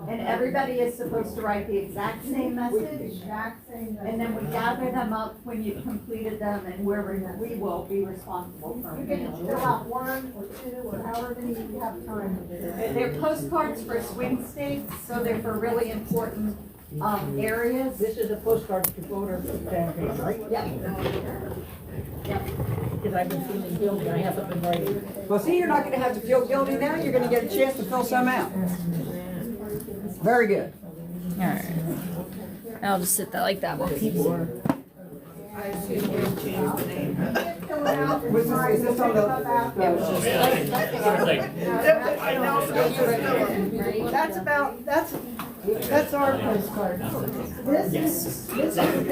And everybody is supposed to write the exact same message. Exact same. And then we gather them up when you've completed them, and we will be responsible for You them. can fill out one or two or however many you have time to do. They're postcards for swing states, so they're for really important areas. This is a postcard to voter campaign, right? Yep. Because I've been feeling guilty, I haven't been writing. Well, see, you're not gonna have to feel guilty now, you're gonna get a chance to fill some out. Very good. Alright. I'll just sit that like that while people are. Is this on That's our postcard. This is different.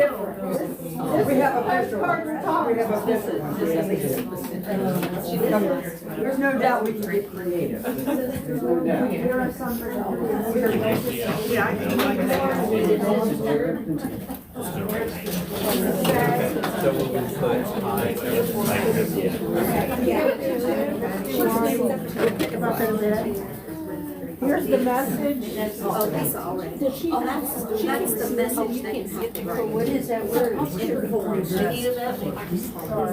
We have a picture one. We have a picture one. There's no doubt we can get creative. There's no doubt. Here are some for So we'll just put hi. Here's the message. That's the message that you get. So what is that word? You need a message. All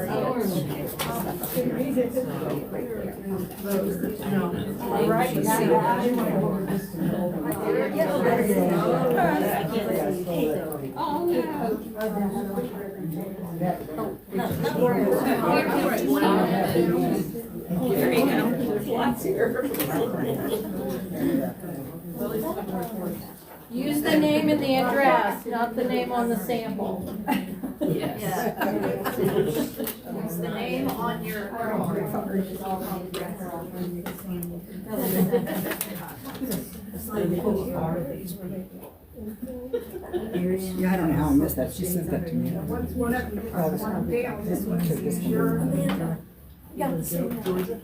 right. There you go. Lots here. Use the name and the address, not the name on the sample. Yes. It's the name on your card. Yeah, I don't know how I missed that. She sent that to me. Once one of you gets one down, this one is your. Got the same message.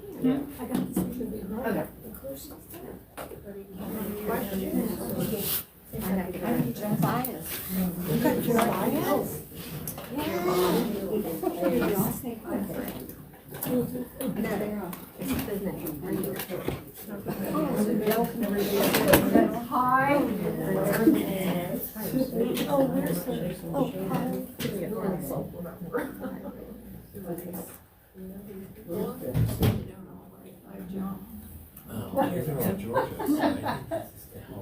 I got the same. Okay. Hi. Oh, where's the, oh, hi.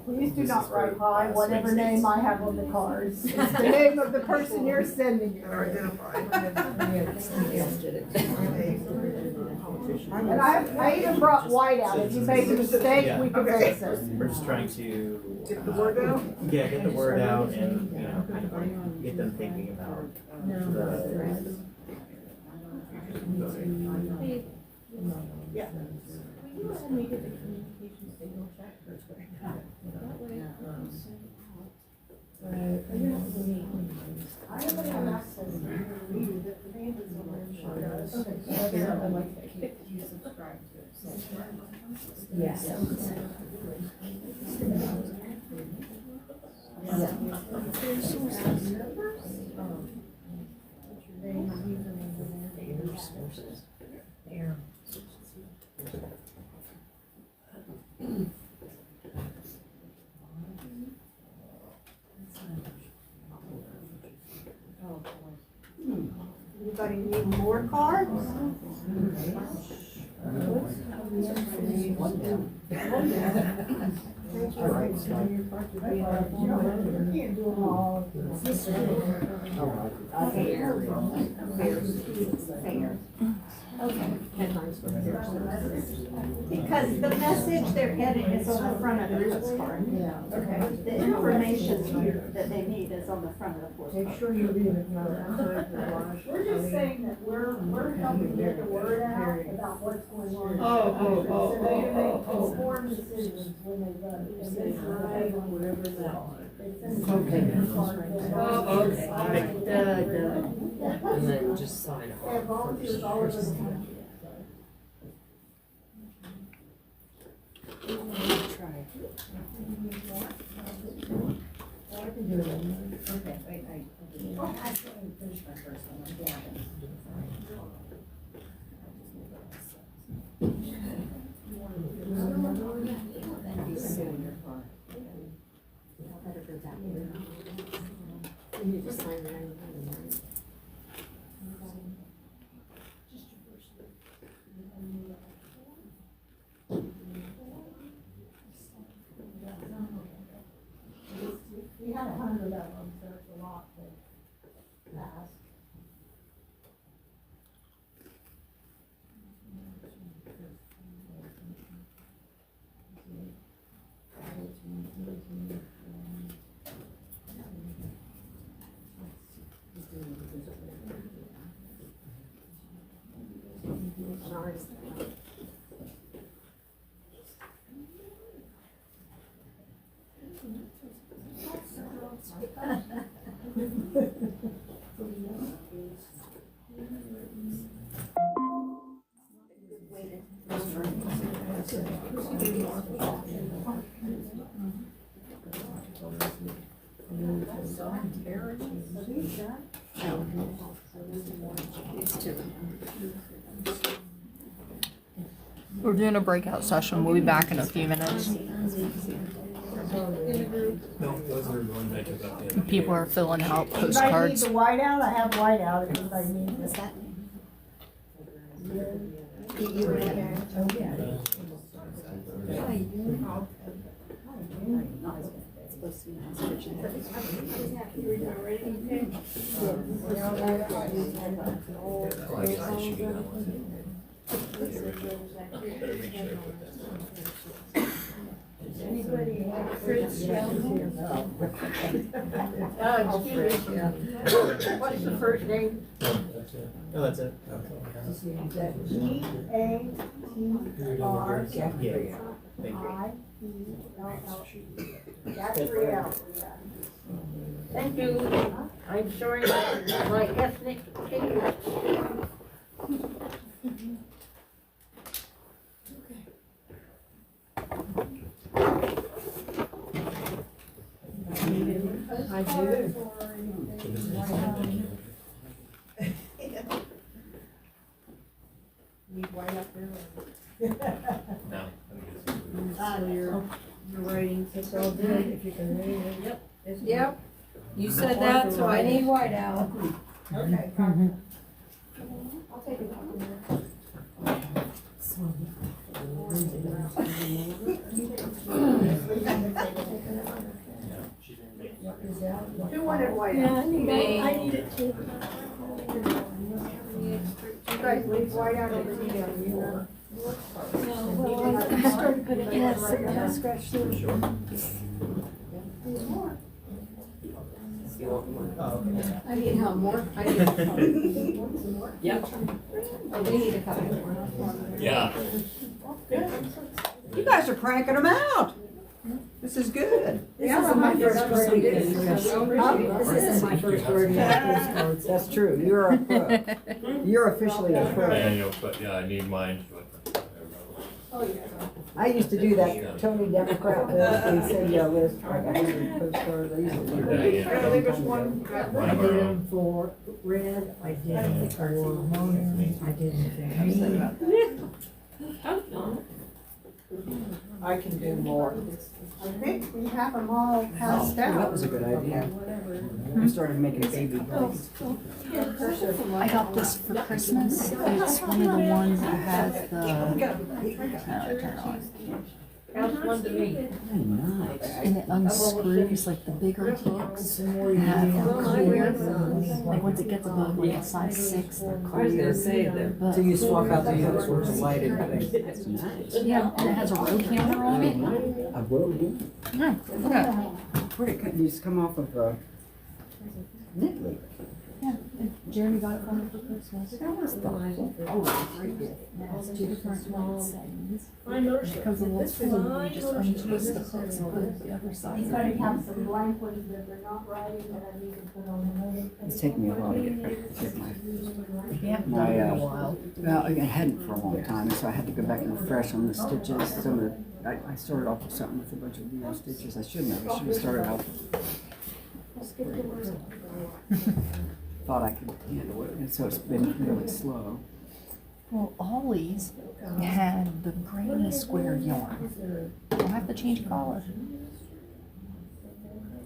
Please do not write hi, whatever name I have on the cards. It's the name of the person you're sending it. And I even brought white out. If you make a mistake, we can fix it. We're just trying to Get the word out? Yeah, get the word out and get them thinking about Yeah. I haven't had access to read it. The name is on Yes. Anybody need more cards? All right, so. You can't do them all. Because the message they're getting is on the front of the postcard. Okay. The information that they need is on the front of the postcard. Make sure you read it. We're just saying that we're helping get the word out about what's going on. So they can make informed decisions when they vote. And this is whatever that. Okay. And then just sign off. And volunteers all over the country. You need to sign that in. We had 100 of them, so it's a lot to ask. We're doing a breakout session. We'll be back in a few minutes. People are filling out Anybody needs postcards. a whiteout? I have whiteout if anybody needs it. that? Anybody have Fritz Jones here? Excuse me. What's the first name? No, that's it. G-A-T-R. Yeah. Thank you. I-E-L-L-E. Got 3 L's. Thank you. I'm sorry that my ethnic English. I do. Need white up there? No. So your ratings, it's all good if you can read it. Yep. Yep. You said that, so I need white out. Okay. I'll take it. Who wanted white? Yeah, I need it too. You guys leave white out over here. Well, I started putting S and then I scratched through. I need how more? I need a couple. Yep. Oh, we need a couple more. Yeah. You guys are cranking them out. This is good. This is my first word. This is my first word. That's true. You're a pro. You're officially a pro. Manual, but yeah, I need mine. I used to do that Tony Democrat list. They send you a list for like 100 postcards. I used to do that. I did them for red, I did them for Mona, I did them for me. I can do more. I think we have them all passed out. That was a good idea. I started making baby books. I got this for Christmas. It's one of the ones that has the. Turn it on. Sounds fun to me. Nice. And it unscrews like the bigger hooks have clear. Like once it gets above like a size 6, they're clear. But So you swap out the hooks with the lighted thing. That's nice. yeah, and it has a row camera on it. I will do. Yeah, look at it. Where'd it come, you just come off of, knit leaf? Yeah, and Jeremy got it for me for Christmas. That was thoughtful. Oh, it's a great gift. It has 2 different white settings. It comes a little full, and you just untwist the hooks and put the other side. He's gonna have some blank ones that they're not writing that I need to put on the note. It's taken me a while to get my, We haven't my, done it in a while. well, I hadn't for a long time, so I had to go back and refresh on the stitches. Some of the, I started off with something with a bunch of weird stitches. I shouldn't have. I should have started out. Thought I could handle it, and so it's been really slow. Well, Ollie's had the granny square yarn. Don't have to change color.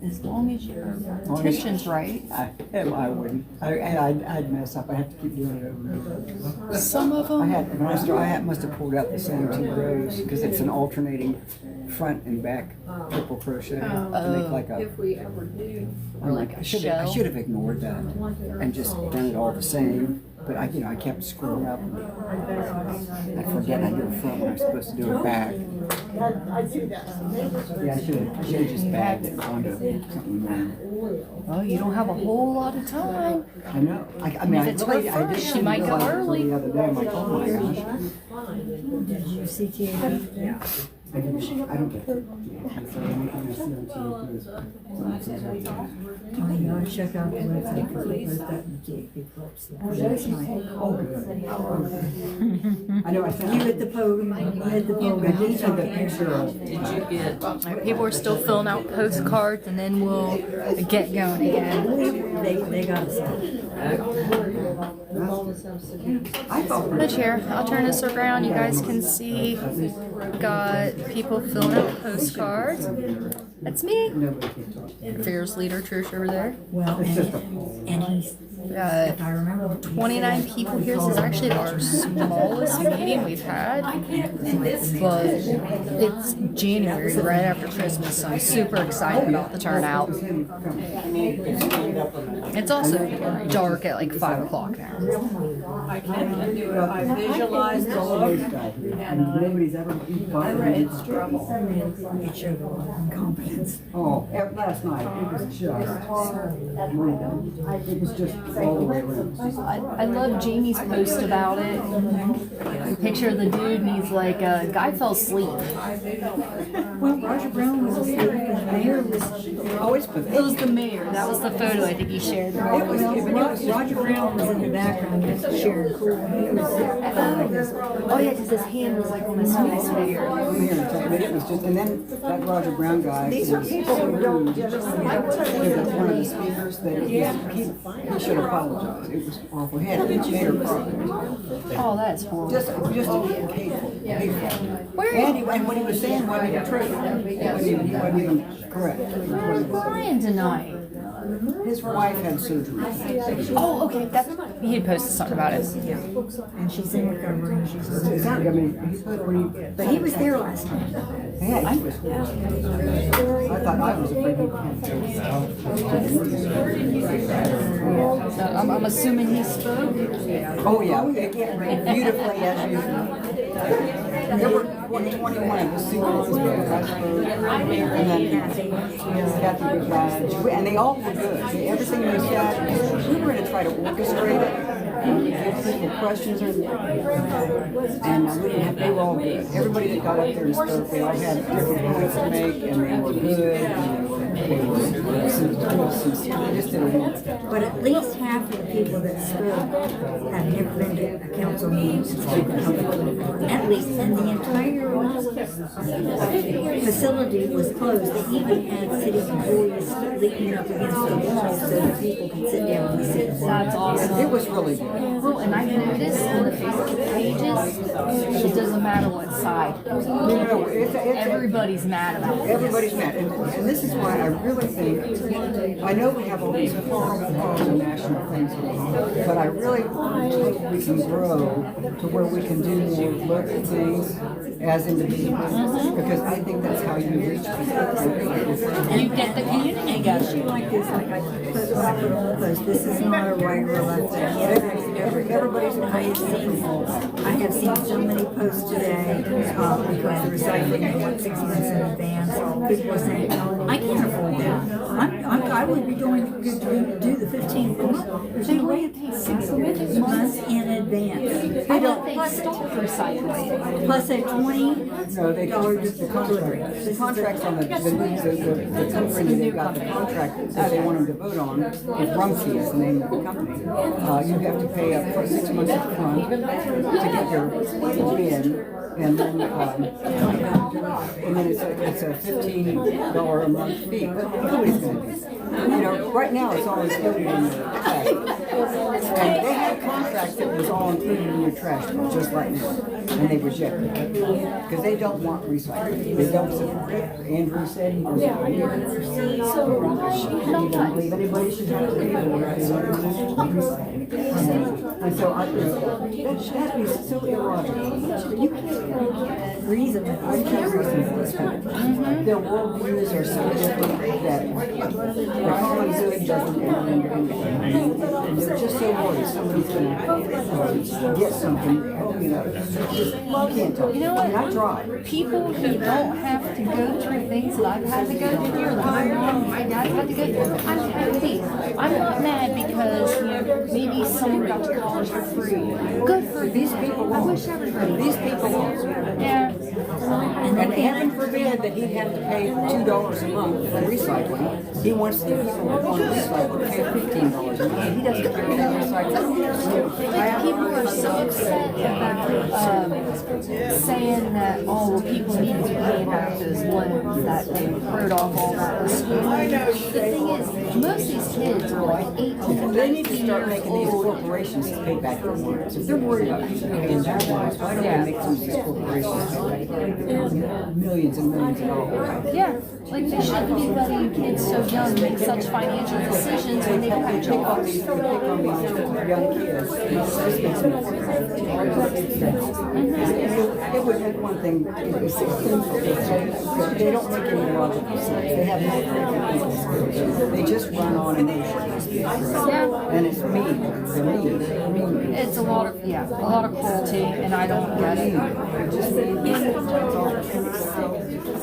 As long as your tension's right. I wouldn't. I'd mess up. I have to keep doing it over and over. Some of them. I must have pulled out the same 2 rows because it's an alternating front and back triple crochet to make like a. If we ever do. I'm like, I should have ignored that and just done it all the same. But I kept screwing up. And I forget I do a front when I'm supposed to do a back. I do that. Yeah, I should have just bagged it onto something more. Well, you don't have a whole lot of time. I know. I mean, If it's her first, she might go early. The other day, I'm like, oh my gosh. Did you see TV? Yeah. I don't get it. So anything I see on TV, Oh, you ought to check out the website because they post that in GP clips. Last night. oh, good. I know, I found. You at the podium, you at the podium. I did take a picture of. Alright, people are still filling out postcards, and then we'll get going again. They got us. The chair. I'll turn this around. You guys can see. Got people filling out postcards. That's me. Affairs leader Trish over there. Well, and he's, if I remember. 29 people here. This is actually our smallest meeting we've had. But it's January, right after Christmas, so I'm super excited about the turnout. It's also dark at like 5 o'clock now. I can do it. I visualize the look. Nobody's ever. I read struggle. It showed a lot of incompetence. Oh, last night, it was just, it was just all the way around. I love Jamie's post about it. A picture of the dude, and he's like, guy fell asleep. Well, Roger Brown was asleep and the mayor was. Always It was the mayor. That was the photo I think he shared. Roger Brown was in the background next to Sharon Cool. Oh yeah, because his hand was like on his face here. It was just, and then that Roger Brown guy. These are people who don't just. One of the speakers that he should apologize. It was awful. He had major problems. Oh, that's horrible. Just hateful. And when he was saying wasn't even true. He wasn't even correct. Where's Brian tonight? His wife had surgery. Oh, okay. That's he had posted something about it. And she's in recovery. And she's I mean, but he was there last night. yeah, he was. I thought I was afraid he I'm assuming he spoke. Oh, yeah. Beautifully as usual. There were 21 of us because I spoke. And then Kathy was badge. And they all were good. Everything they said, we were going to try to orchestrate it. And give people questions and we didn't have, they were all good. Everybody that got up there and spoke, they all had different points to make and they were good and they were sincere. They just did a But at least half of the people that spoke had never been to a council meeting since they were public. At least, and the entire facility was closed. They even had city employees leaning up against the wall so that people could sit down and sit. That's awesome. It was really good. Well, and I noticed in the Facebook pages, it doesn't matter what side. No, Everybody's mad about it. Everybody's mad, and this is why I really think, I know we have all these horrible national things going on, but I really hope we can grow to where we can do more local things as individuals, because I think that's how you reach people. You get the community together. Issue like this, like I put on the post, this is not a regular election. Everybody's amazing. I have seen so many posts today, because the recycling went 6 months in advance. People are saying, I can't afford that. I would be going to do the 15th month. They wait 6 months in advance. I don't think stop recycling. Plus a $20. No, they just the contract. The contracts on the company they've got the contract that they want them to vote on is Rumsey is the name of the company. You have to pay up for 6 months up front to get your bid, and then it's a $15 a month fee. But nobody's going to do that. You know, right now it's all included in the trash. And they had contracts that was all included in your trash bill, just right now, and they rejected it because they don't want recycling. They don't support it. Andrew said he doesn't believe anybody should have to pay for recycling. And so that is so illogical. You can't reason with this country. Their worldviews are so different that the common good doesn't enter into anything. And they're just so worried somebody's going to get something, you know. You can't tell. You know what? I tried. People who don't have to go through things that I've had to go through, or that my mom, my dad had to go through, I'm happy. I'm not mad because, you know, maybe someone got to college for free. Good for these people. I wish everybody. These people, yeah. And heaven forbid that he'd have to pay $2 a month for recycling. He wants the people who want to recycle to pay $15 a month. He doesn't care about recycling. Like, people are so upset about saying that, oh, well, people need to pay back those loans that they wrote off all that in school. The thing is, most of these kids are like 18. They need to start making these corporations pay back their loans. If they're worried about people paying back loans, why don't they make some of these corporations pay back millions and millions of dollars? Yeah, like they shouldn't be letting kids so young make such financial decisions when they don't have jobs. Young kids. It would make one thing. They don't make any logical sense. They have no critical skills. They just run on emotions. And it's mean. They're mean. It's a lot of cruelty, and I don't get it.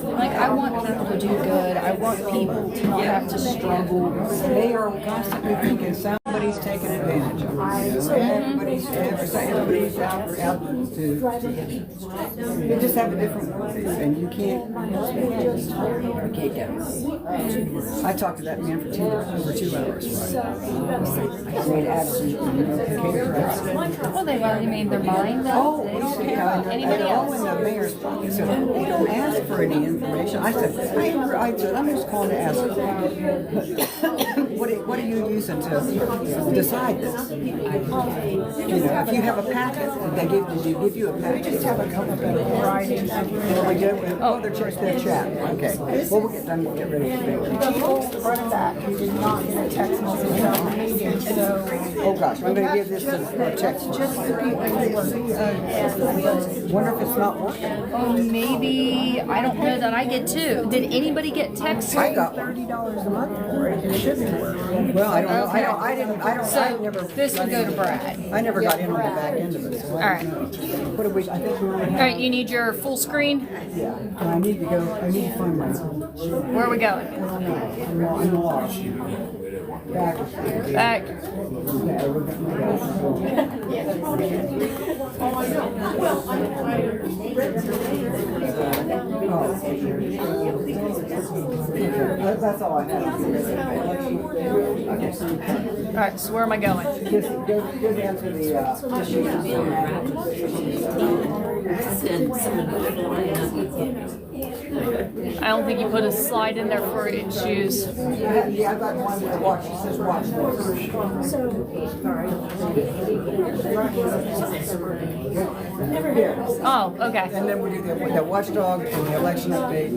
Like, I want people to do good. I want people to not have to struggle. They are constantly thinking somebody's taking advantage of them. Everybody's out to. They just have a different worldview, and you can't get it. I talked to that man for 2 hours. I made absolutely no character. Well, they've already made their mind up. They don't care about anybody else. And the mayor's pocket said, they don't ask for any information. I said, I'm just calling to ask, what are you using to decide this? You know, if you have a packet, did they give you a packet? Just have a couple of writings. Oh, they're chat. Okay. Well, we'll get done. We'll get ready. People from that who did not get text messages on the meeting, so. Oh gosh, I'm going to give this a text. Just the people who were. Wonder if it's not working. Oh, maybe. I don't know that I get two. Did anybody get text? I got $30 a month for it. It should be working. Well, I don't know. Okay. I never. This would go to Brad. I never got in on the back end of it. So All right. What do we? I think we were. All right, you need your full screen? Yeah. I need to go. I need to find my. Where are we going? I'm lost. Back. Back. That's all I have. All right, so where am I going? Just go down to the issues. I don't think you put a slide in there for it to choose. Yeah, I've got one with watch, it says watch. Here. Oh, okay. And then we do the watchdog and the election update.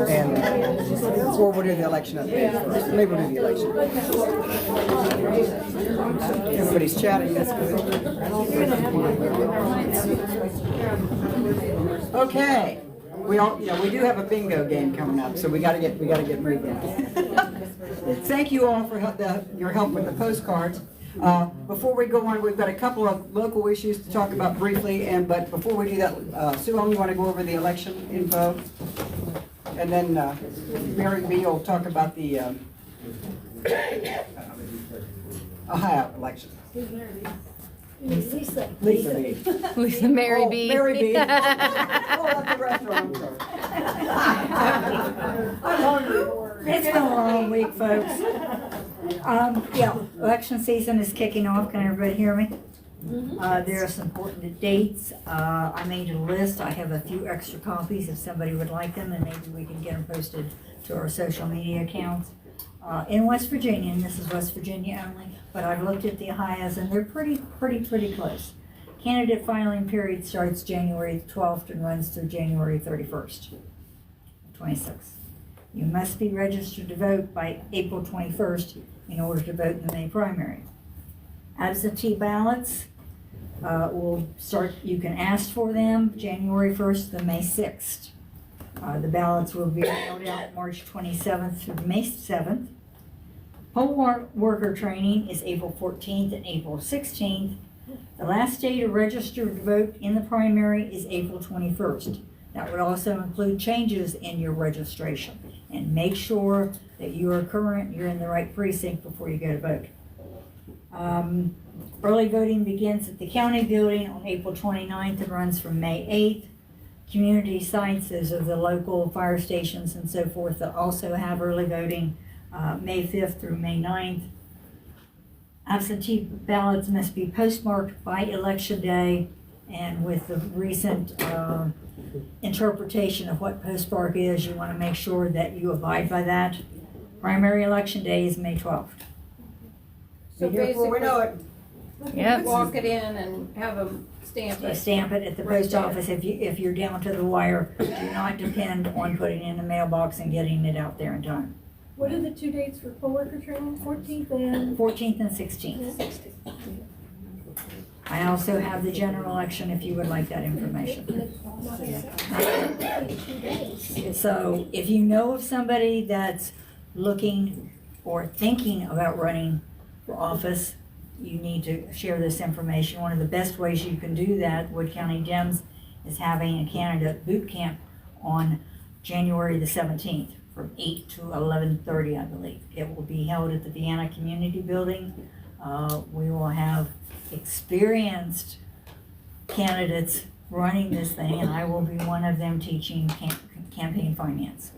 And, or we'll do the election update first. Maybe we'll do the election. Everybody's chatting, that's good. Okay. We do have a bingo game coming up, so we gotta get moving. Thank you all for your help with the postcards. Before we go on, we've got a couple of local issues to talk about briefly, but before we do that, Sue Ellen, you want to go over the election info? And then Mary B will talk about the Ohio election. Lisa. Lisa B. Lisa Mary B. Mary B. Oh, that's the restaurant, I'm sorry. It's been a long week, folks. Election season is kicking off. Can everybody hear me? There are some important dates. I made a list. I have a few extra copies if somebody would like them, and maybe we can get them posted to our social media accounts. In West Virginia, and this is West Virginia only, but I've looked at the Ohio's and they're pretty close. Candidate filing period starts January 12th and runs through January 31st, 26th. You must be registered to vote by April 21st in order to vote in the May primary. Absentee ballots will start, you can ask for them January 1st to May 6th. The ballots will be mailed out March 27th through May 7th. Poll worker training is April 14th and April 16th. The last day to register to vote in the primary is April 21st. That would also include changes in your registration. And make sure that you are current, you're in the right precinct before you go to vote. Early voting begins at the county building on April 29th and runs from May 8th. Community sites, those are the local fire stations and so forth, that also have early voting May 5th through May 9th. Absentee ballots must be postmarked by election day, and with the recent interpretation of what postmark is, you want to make sure that you abide by that. Primary election day is May 12th. So Before we know it. Yep. walk it in and have them stamp So it. stamp it at the post office. If you're down to the wire, do not depend on putting it in the mailbox and getting it out there in time. What are the 2 dates for poll worker training? 14th and 14th and 16th. I also have the general election if you would like that information. So if you know of somebody that's looking or thinking about running for office, you need to share this information. One of the best ways you can do that, Wood County Dems is having a candidate boot camp on January the 17th from 8 to 11:30, I believe. It will be held at the Vienna Community Building. We will have experienced candidates running this thing, and I will be one of them teaching campaign finance.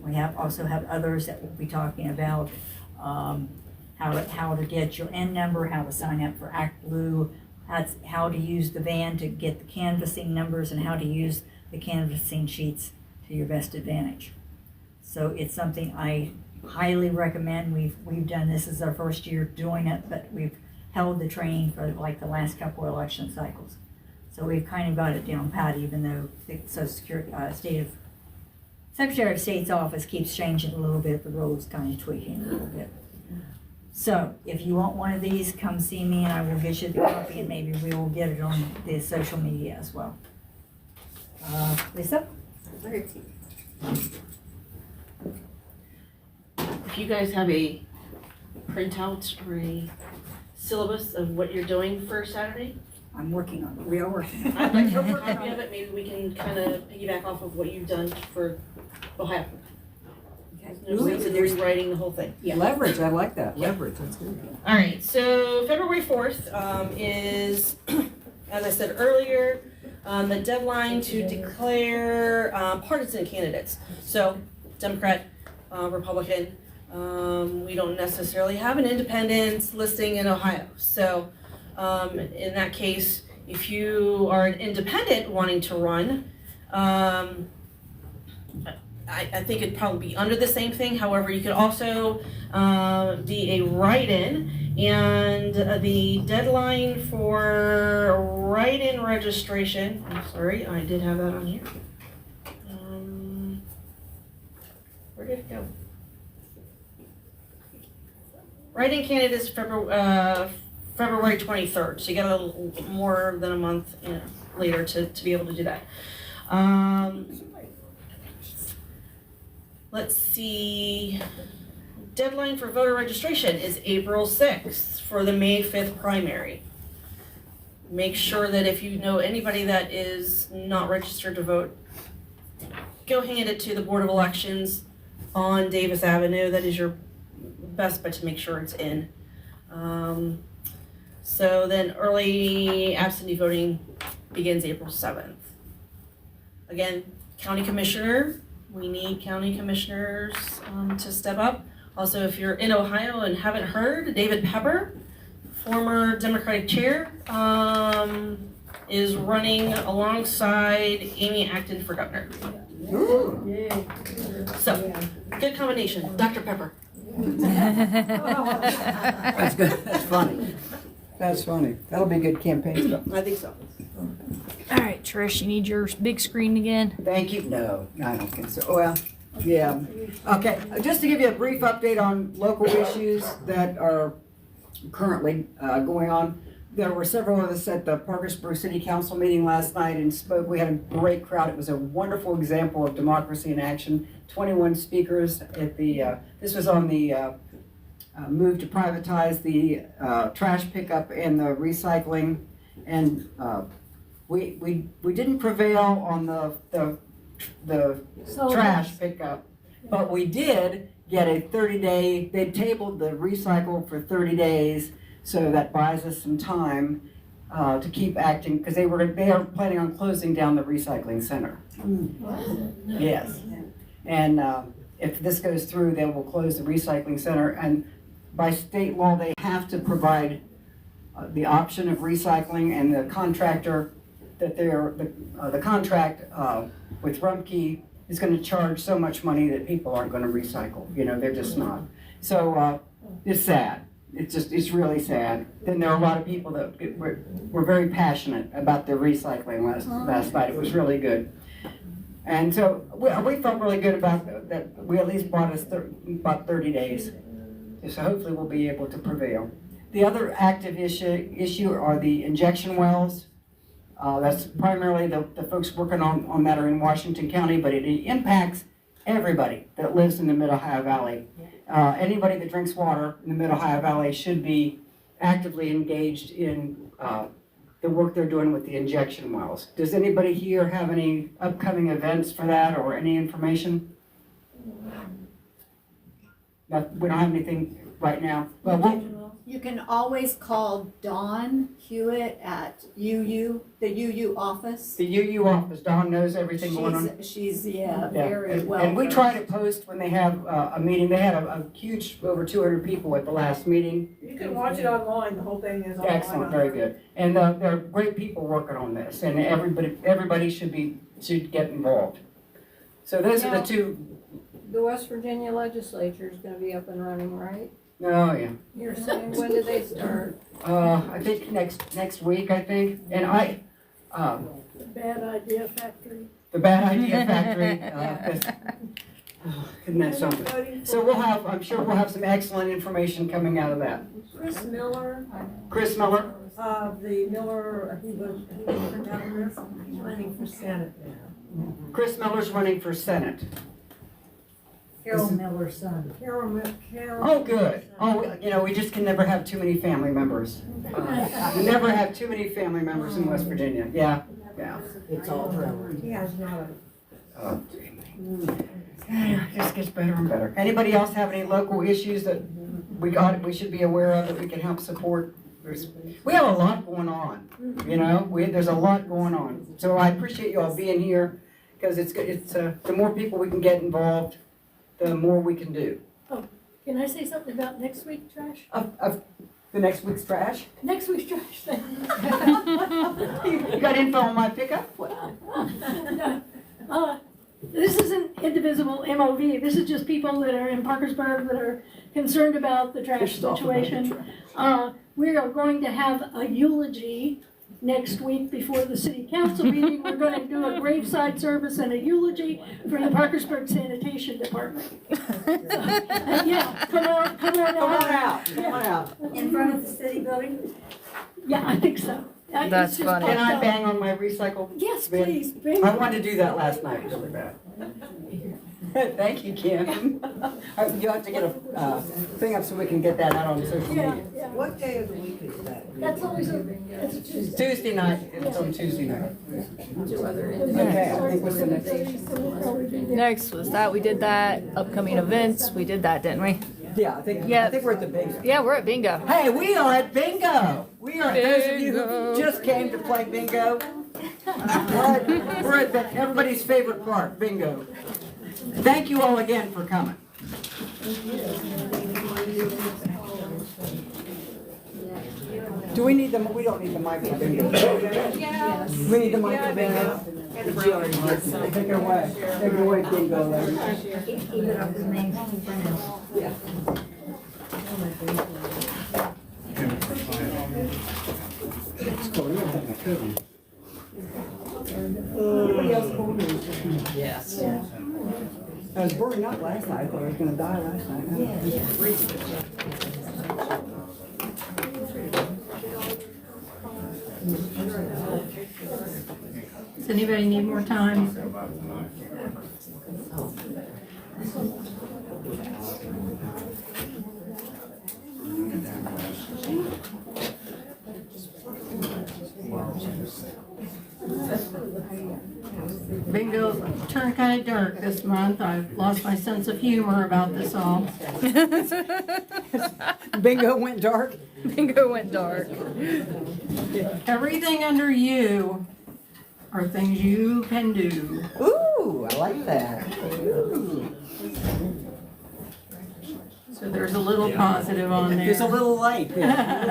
We also have others that will be talking about how to get your N number, how to sign up for Act Blue, how to use the van to get the canvassing numbers, and how to use the canvassing sheets to your best advantage. So it's something I highly recommend. We've done this as our first year doing it, but we've held the training for like the last couple of election cycles. So we've kind of got it down pat, even though the Social Security Secretary of State's office keeps changing a little bit, the rules kind of tweaking a little bit. So if you want one of these, come see me and I will get you the copy, and maybe we will get it on the social media as well. Lisa? If you guys have a printout or a syllabus of what you're doing for Saturday, I'm working on it. We are working. I'd like to work on it. Maybe we can kind of piggyback off of what you've done for Ohio. There's rewriting the whole thing. Yeah. Leverage, I like that. Leverage, that's good. All right, so February 4th is, as I said earlier, the deadline to declare partisan candidates. So Democrat, Republican, we don't necessarily have an independent listing in Ohio. So in that case, if you are an independent wanting to run, I think it'd probably be under the same thing. However, you could also be a write-in, and the deadline for write-in registration, I'm sorry, I did have that on here. Where did it go? Write-in candidates February 23rd, so you got a little more than a month later to be able to do that. Let's see, deadline for voter registration is April 6th for the May 5th primary. Make sure that if you know anybody that is not registered to vote, go hand it to the Board of Elections on Davis Avenue. That is your best bet to make sure it's in. So then early absentee voting begins April 7th. Again, county commissioner, we need county commissioners to step up. Also, if you're in Ohio and haven't heard, David Pepper, former Democratic chair, is running alongside Amy Acton for governor. So, good combination, Dr. Pepper. That's good, that's funny. That's funny. That'll be good campaign stuff. I think so. All right, Trish, you need your big screen again? Thank you. No, I don't think so. Well, yeah. Okay, just to give you a brief update on local issues that are currently going on. There were several of us at the Parkersburg City Council meeting last night and spoke. We had a great crowd. It was a wonderful example of democracy in action. 21 speakers at the, this was on the move to privatize the trash pickup and the recycling. And we didn't prevail on the trash pickup, but we did get a 30-day, they tabled the recycle for 30 days, so that buys us some time to keep acting, because they are planning on closing down the recycling center. Yes. And if this goes through, they will close the recycling center, and by state law, they have to provide the option of recycling, and the contractor that the contract with Rumpke is going to charge so much money that people aren't going to recycle. You know, they're just not. So it's sad. It's really sad. Then there are a lot of people that were very passionate about their recycling last night. It was really good. And so we felt really good about that. We at least bought us about 30 days. So hopefully we'll be able to prevail. The other active issue are the injection wells. That's primarily the folks working on that are in Washington County, but it impacts everybody that lives in the Mid-Ohio Valley. Anybody that drinks water in the Mid-Ohio Valley should be actively engaged in the work they're doing with the injection wells. Does anybody here have any upcoming events for that or any information? We don't have anything right now. Well, You can always call Dawn Hewitt at the UU office. The UU office, Dawn knows everything going on. She's very well. And we try to post when they have a meeting. They had a huge, over 200 people at the last meeting. You can watch it online, the whole thing is online. Excellent, very good. And there are great people working on this, and everybody should get involved. So those are the two. The West Virginia legislature is gonna be up and running, right? Oh, yeah. You're saying, when do they start? I think next week, I think. And Bad idea factory. the bad idea factory. Isn't that something? So I'm sure we'll have some excellent information coming out of that. Chris Miller, Chris Miller? the Miller, he was for governor, he's running for Senate now. Chris Miller's running for Senate. Carol Miller's son. Carol. Oh, good. Oh, we just can never have too many family members. We never have too many family members in West Virginia. Yeah. It's all trouble. He has not a. It just gets better and better. Anybody else have any local issues that we should be aware of that we can help support? We have a lot going on, there's a lot going on. So I appreciate you all being here, because it's good. The more people we can get involved, the more we can do. Oh, can I say something about next week's trash? Of the next week's trash? Next week's trash thing. You got info on my pickup? What? this isn't indivisible MOV, this is just people that are in Parkersburg that are concerned about the trash situation. We are going to have a eulogy next week before the city council meeting. We're going to do a graveside service and a eulogy for the Parkersburg Sanitation Department. Yeah, come on out. In front of the city building? Yeah, I think so. That's funny. Can I bang on my recycle? Yes, bin? please. Bring I it. wanted to do that last night really bad. Thank you, Kim. You have to get a thing up so we can get that out on social media. Yeah. What day of the week is that? That's always it's a Tuesday. Tuesday night, it's on Tuesday night. Okay, I think what's the next? Next was that, we did that, upcoming events, we did that, didn't we? Yeah, I think we're at the bingo. Yeah, we're at bingo. Hey, we are at bingo. We are, those of you who just came to play bingo, we're at everybody's favorite part, bingo. Thank you all again for coming. Do we need we don't need the mic for bingo. Yeah. We need the mic for bingo. Take it away. Take it away, bingo lady. Keep it up his name for now. Yeah. Yes. I was burning up last night. I thought I was going to die last night. Does anybody need more time? Bingo turned kind of dark this month. I've lost my sense of humor about this all. Bingo went dark. Bingo went dark. Everything under you are things you can do. Ooh, I like that. Ooh. So there's a little positive on there. There's a little light. Yeah, a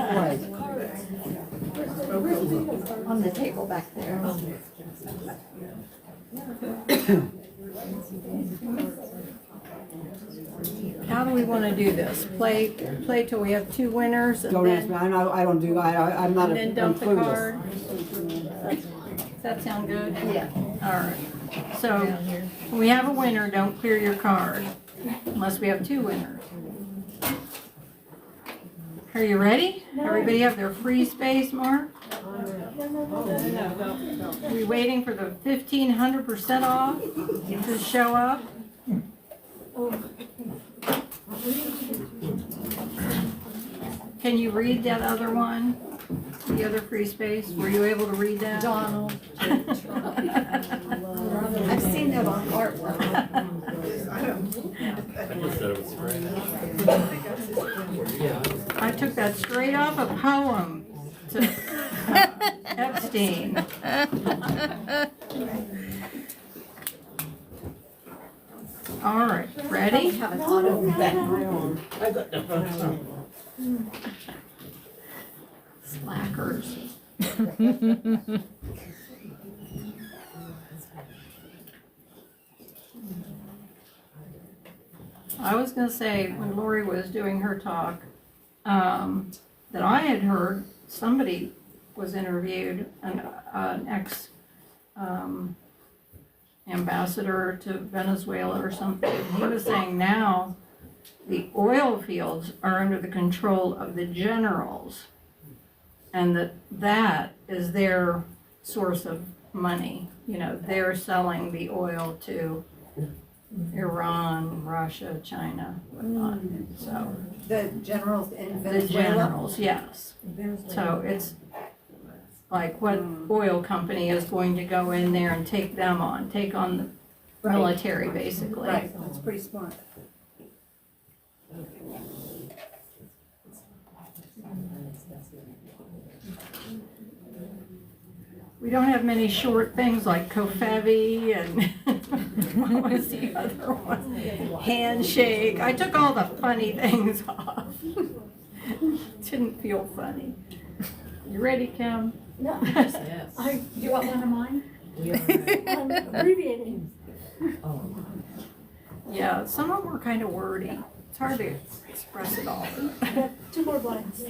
little light. On the table back there. How do we want to do this? Play till we have two winners and Don't ask me. then, I'm not and a, then I'm dump the clueless. card? Does that sound good? Yeah. All right. So we have a winner, don't clear your card unless we have two winners. Are you ready? Everybody have their free space mark? Are we waiting for the 1,500% off to show up? Can you read that other one? The other free space? Were you able to read that? Donald. I've seen that on artwork. I just said it was great. I took that straight off a poem to Epstein. All right, ready? Have an auto Slackers. I was gonna say, when Lori was doing her talk, that I had heard somebody was interviewed, an ex ambassador to Venezuela or something. He was saying now the oil fields are under the control of the generals, and that is their source of money. You know, they're selling the oil to Iran, Russia, China, whatnot. So The generals in the Venezuela? generals, yes. So it's like what oil company is going to go in there and take on the military, basically. Right, that's pretty smart. We don't have many short things like Kofevi and what was the other one? Handshake. I took all the funny things off. Didn't feel funny. You ready, Kim? No, Yes. do you want one of mine? I'm abbreviating. Yeah, some of them were kind of wordy. It's hard to express it all. Two more blanks.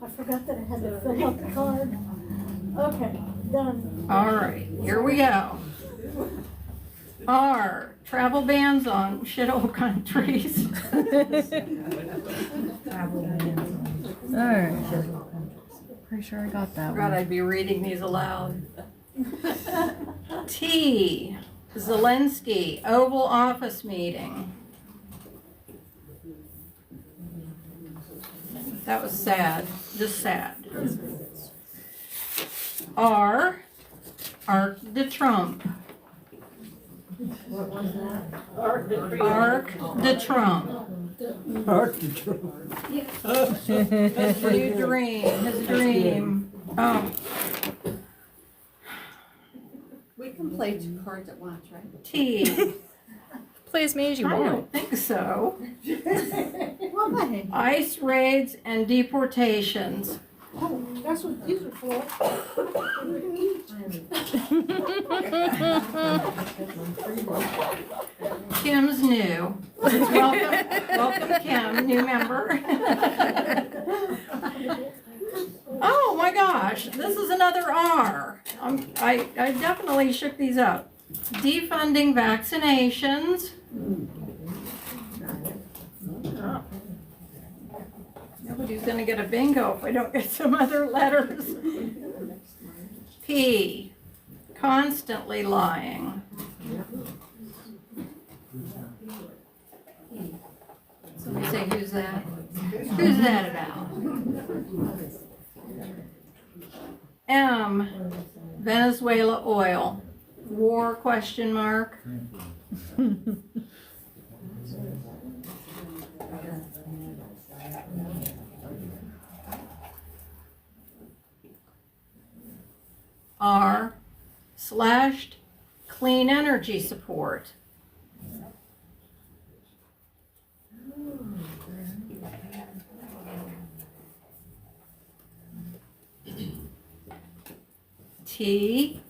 I forgot that I had to fill out the card. Okay, done. All right, here we go. R, travel bans on shithole countries. Alright. Pretty sure I got that Forgot one. I'd be reading these aloud. T, Zelensky, Oval Office meeting. That was sad, just sad. R, Arc de Trump. What was that? Arc de Trump. His new dream, his dream. Oh, We can play two cards at once, right? T. Play as many as you I want. don't think so. Why? ICE raids and deportations. Oh, that's what these are for. Kim's new. Welcome Kim, new member. Oh my gosh, this is another R. I definitely shook these up. Defunding vaccinations. Nobody's gonna get a bingo if I don't get some other letters. P, constantly lying. Somebody say, who's that? Who's that about? M, Venezuela oil. War, question mark. R, slashed clean energy support. T,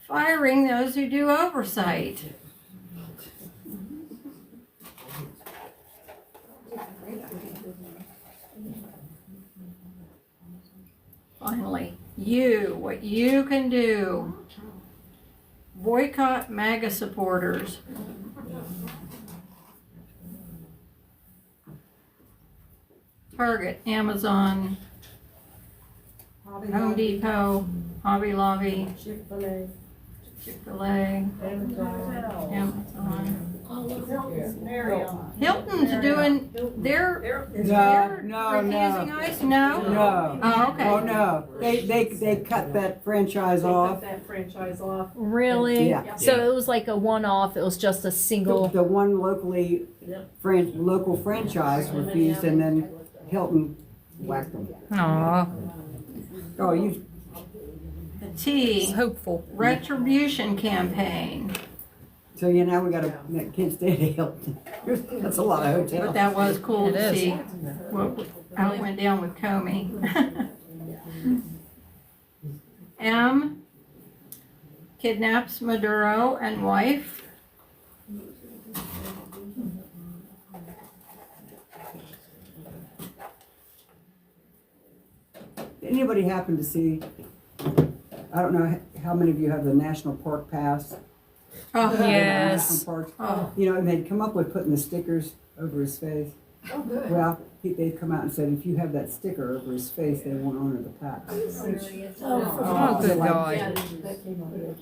firing those who do oversight. Finally, you, what you can do. Boycott MAGA supporters. Target, Amazon, Home Depot, Hobby Lobby, Chick-fil-A. Chick-fil-A, Amazon. Amazon. Marriott. Hilton's doing, they're No, refusing ICE, no? no. Oh, okay. Oh, no. They cut that franchise off. That franchise off. Really? Yeah. So it was like a one-off. It was just a single. The one local franchise refused, and then Hilton whacked them. Aw, Oh, you, T, hopeful. retribution campaign. so now we can't stay at Hilton. That's a lot of But hotels. that was cool It to is. see how it went down with Comey. M, kidnaps Maduro and wife. Anybody happen to see, I don't know how many of you have the National Park Pass? Oh, Yes. National Parks. Oh. You know, and they'd come up with putting the stickers over his face. Oh, good. Well, they'd come out and said, if you have that sticker over his face, they won't honor the pass. Oh, good God.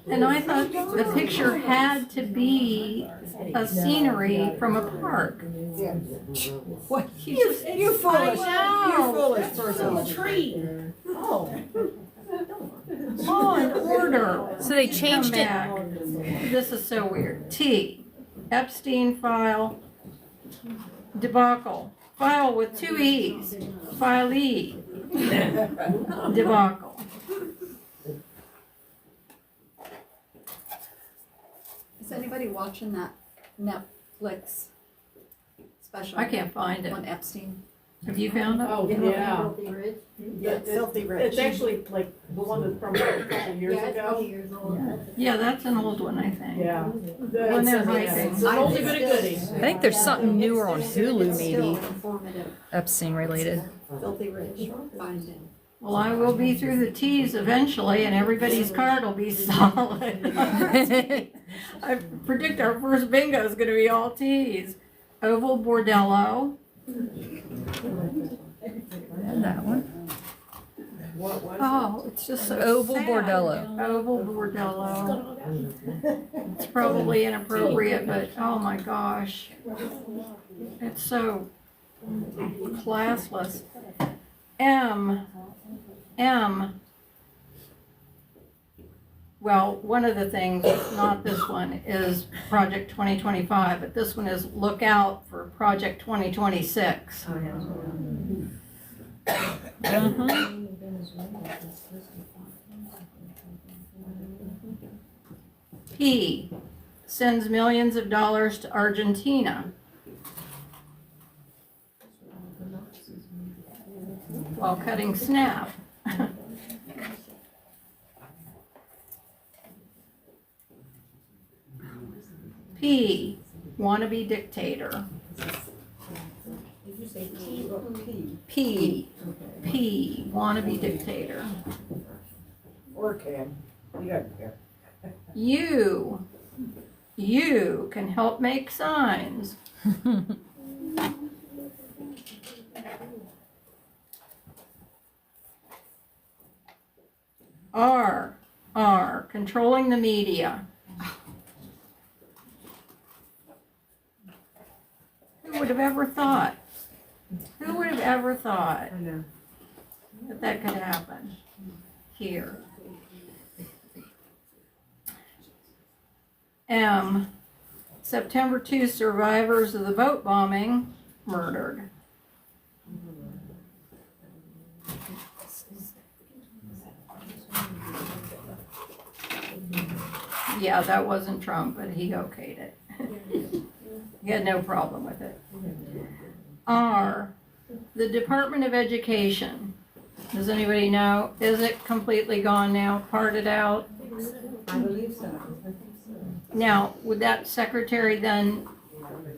And I thought the picture had to be a scenery from a park. What? You foolish, I you know. foolish person. Tree. Law and order. So they changed Come it. back. This is so weird. T, Epstein file debacle. File with 2 E's. File E. Debacle. Is anybody watching that Netflix special? I can't find it. On Epstein? Have you found it? Oh, yeah. Healthy Ridge. Yeah, it's actually like the one that's from a couple years Yeah, it's ago. 20 years old. Yeah, that's an old one, I think. Yeah. When they're hiking. It's an oldie but a goodie. I think there's something newer on Hulu, Still maybe informative. Epstein related. Filthy Rich, find it. Well, I will be through the T's eventually, and everybody's card will be solid. I predict our first bingo is gonna be all T's. Oval Bordello, That one. oh, it's just so Oval sad. Bordello. Oval Bordello. It's probably inappropriate, but oh my gosh. It's so classless. M. Well, one of the things, not this one, is Project 2025, but this one is look out for Project 2026. P sends millions of dollars to Argentina while cutting SNAP. P, wannabe dictator. Did you say T or P? P, wannabe dictator. Or can. You don't care. You can help make signs. R, controlling the media. Who would have ever thought? Who would have ever thought that could happen here? M, September 2 survivors of the boat bombing murdered. Yeah, that wasn't Trump, but he okayed it. He had no problem with it. R, the Department of Education. Does anybody know? Is it completely gone now, parted out? I believe so. Now, would that secretary then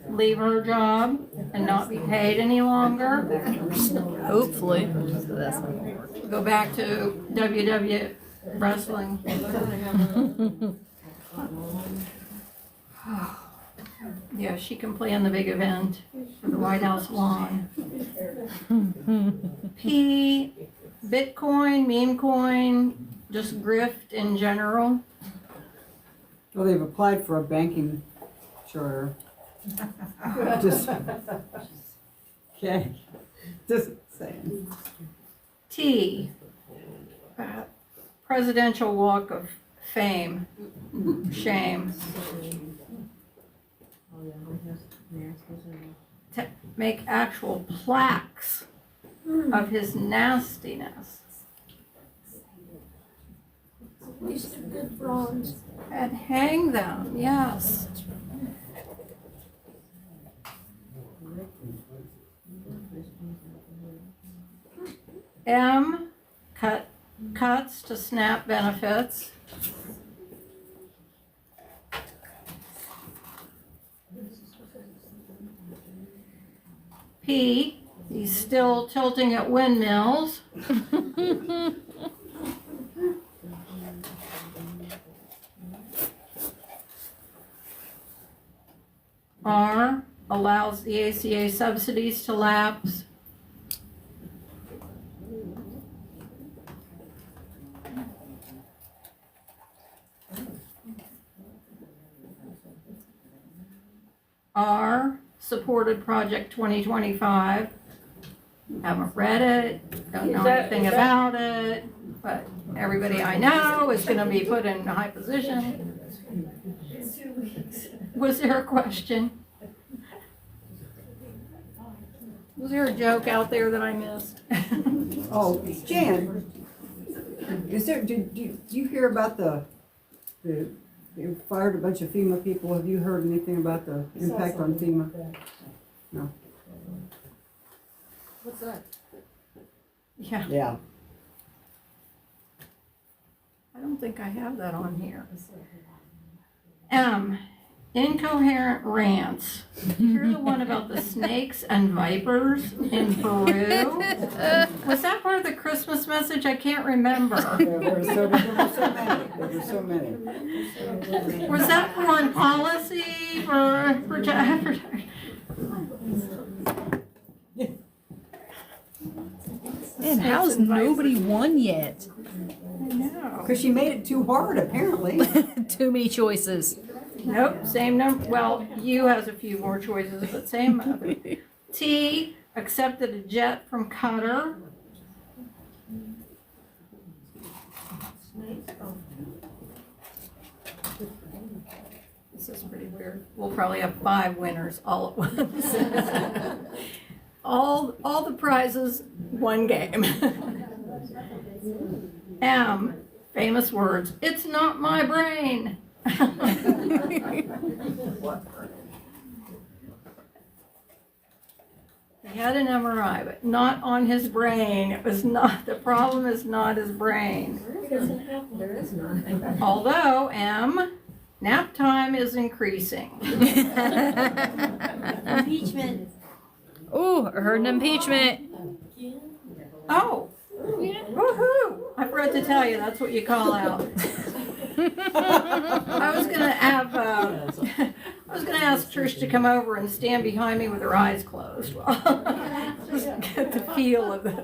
leave her job and not be paid any longer? Hopefully. Go back to WW wrestling. Yeah, she can plan the big event for the White House lawn. P, Bitcoin, meme coin, just grift in general. Well, they've applied for a banking charter. Just, okay, just saying. T, Presidential Walk of Fame, shame. To make actual plaques of his nastiness. These are good bronze. And hang them, yes. M, cuts to SNAP benefits. P, he's still tilting at windmills. R, allows the ACA subsidies to lapse. R, supported Project 2025. Haven't read it, don't know anything about it, but everybody I know is gonna be put in a high position. Was there a question? Was there a joke out there that I missed? Oh, Jan, is there, did you hear about they fired a bunch of FEMA people? Have you heard anything about the impact on FEMA? No. What's that? Yeah, Yeah. I don't think I have that on here. Incoherent rants. Here's the one about the snakes and vipers in Peru. Was that part of the Christmas message? I can't remember. There were so many. There were so many. Was that foreign policy for And how's nobody won yet? I know. Because she made it too hard, apparently. Too many choices. Nope, same number. Well, you has a few more choices, but same other. T accepted a jet from Qatar. This is pretty weird. We'll probably have 5 winners all at once. all the prizes, one game. M, famous words. It's not my brain. He had an MRI, but not on his brain. It was not, the problem is not his brain. There is none. Although, M, nap time is increasing. Impeachment. Ooh, I heard an impeachment. Oh, woohoo! I forgot to tell you, that's what you call out. I was gonna ask Trish to come over and stand behind me with her eyes closed. Just get the feel of it.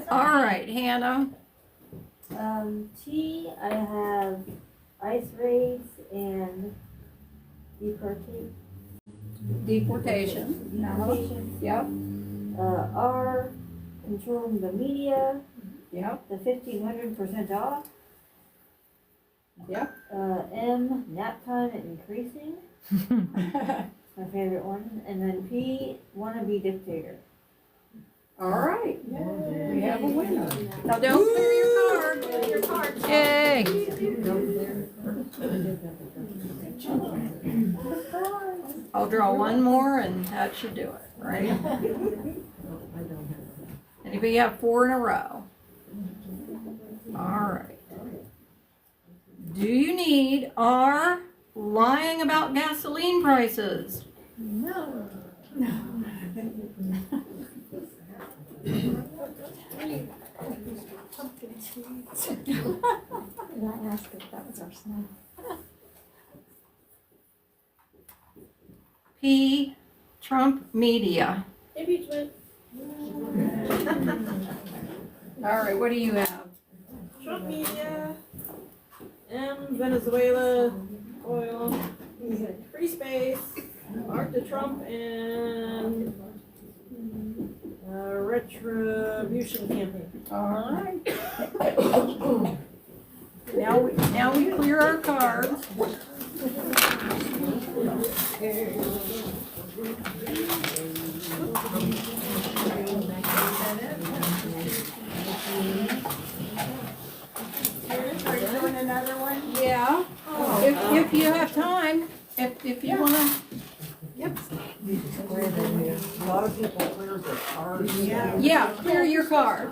All right, Hannah. T, I have ice raids and Deportation. Yep. R, controlling the media, Yep. the 1,500% off. Yep. M, nap time increasing, my favorite one. And then P, wannabe dictator. All right. We have a winner. Now don't clear your card. Clear your card. Yay! I'll draw one more and that should do it, right? Anybody have 4 in a row? All right. Do you need R, lying about gasoline prices? No. Did I ask if that was our snow? P, Trump media. Impeachment. All right, what do you have? Trump media. M, Venezuela, oil, free space, Art to Trump, and retribution campaign. All right. Now we clear our cards. Are you doing another one? Yeah. If you have time, if you wanna. Yep. A lot of people clear their cards. Yeah, clear your card.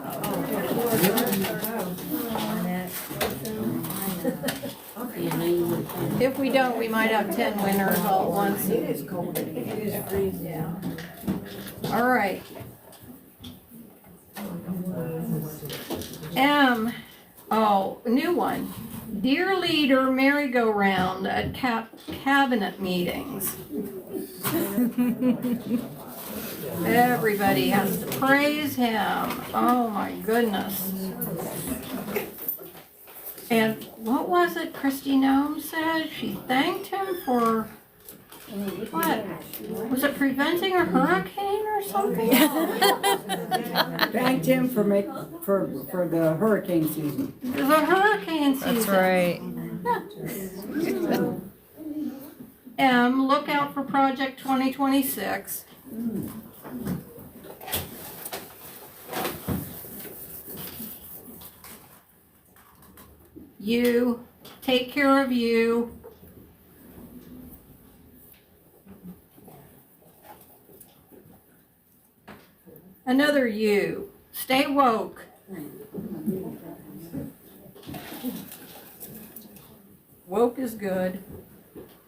If we don't, we might have 10 winners all at once. It is cold. It is freezing. Yeah. All right. M, oh, new one. Dear leader, merry-go-round at cabinet meetings. Everybody has to praise him. Oh my goodness. And what was it Christy Nome said? She thanked him for what? Was it preventing a hurricane or something? Thanked him for the hurricane season. It was a hurricane season. That's right. M, look out for Project 2026. You, take care of you. Another U, stay woke. Woke is good.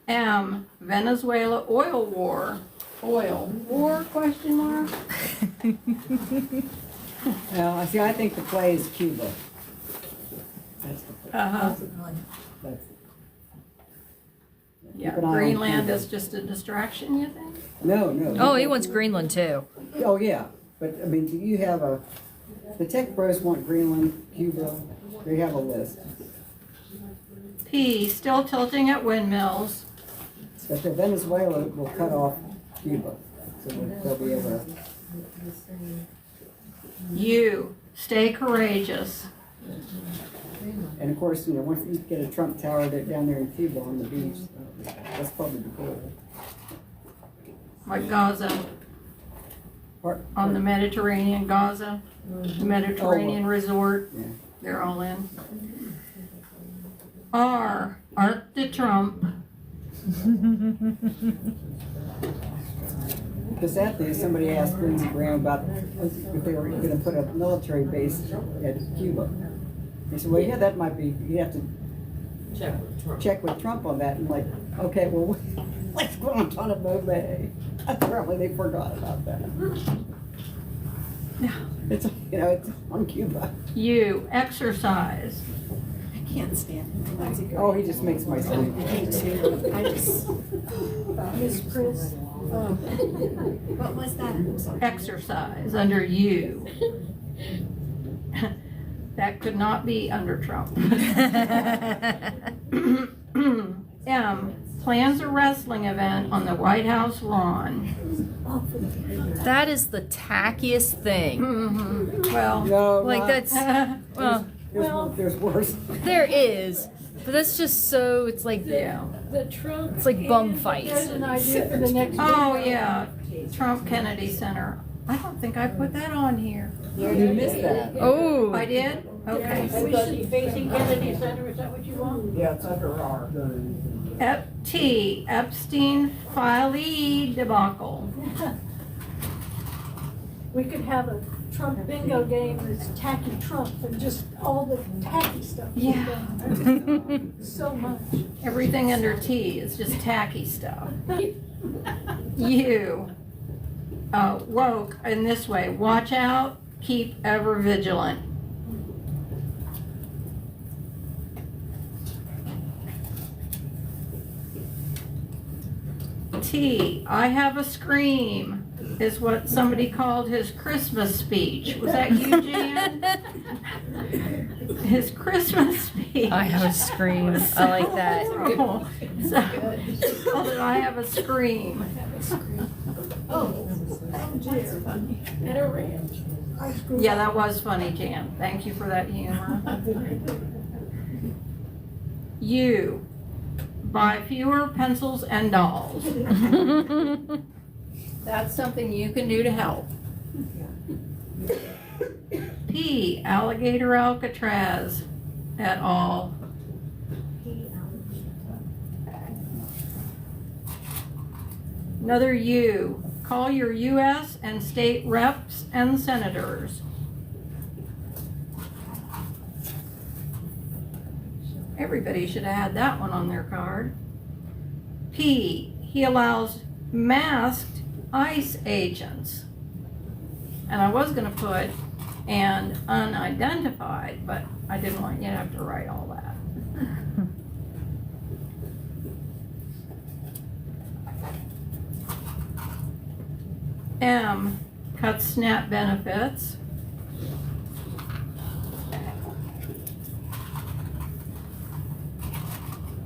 M, Venezuela oil war. Oil war, question mark? Well, I think the play is Cuba. That's the play. Uh-huh. That's- Yeah, Keep an eye on Greenland Cuba. is just a distraction, you think? No. Oh, he wants Greenland too. Oh, yeah, but, I mean, do you have the tech bros want Greenland, Cuba, they have a list. P, still tilting at windmills. But the Venezuela will cut off Cuba, so they'll be able to. U, stay courageous. And of course, once you get a Trump tower down there in Cuba on the beach, that's probably the goal. Like Gaza, on the Mediterranean, Gaza, the Mediterranean resort, Yeah. they're all in. R, Arc de Trump. Because that day, somebody asked Lindsey Graham about if they were going to put a military base at Cuba. He said, well, yeah, that might be, you have to check with Trump on that. And like, okay, well, let's go on Guantanamo Bay. Apparently they forgot about that. It's, it's on Cuba. U, exercise. I can't stand him. Oh, he just makes my sleep. Me too. I just, Miss Chris, what was that? Exercise under U. That could not be under Trump. M, plans a wrestling event on the White House lawn. That is the tackiest thing. Mm-hmm. Well, No, Like not- that's, well, there's worse. there is, but that's just so, it's like, the Trump. it's like bum fights. There's an idea for the next. oh yeah, Trump Kennedy Center. I don't think I put that on here. You missed that. Oh, I did? Okay. We should be facing Kennedy Center, is that what you want? Yeah, it's under R. T, Epstein filee debacle. We could have a Trump bingo game that's tacky Trump and just all the tacky stuff. he's Yeah. done. So much. Everything under T is just tacky stuff. U, woke in this way, watch out, keep ever vigilant. T, I have a scream, is what somebody called his Christmas speech. Was that you, Jan? His Christmas speech. I have a scream. I like that. Oh, so, he called it, I have a scream. Oh dear. At a ranch. I screwed Yeah, up. that was funny, Jan. Thank you for that humor. U, buy fewer pencils and dolls. That's something you can do to help. P, alligator Alcatraz et al. Another U, call your U.S. and state reps and senators. Everybody should have had that one on their card. P, he allows masked ICE agents. And I was gonna put and unidentified, but I didn't want you to have to write all that. M, cuts SNAP benefits.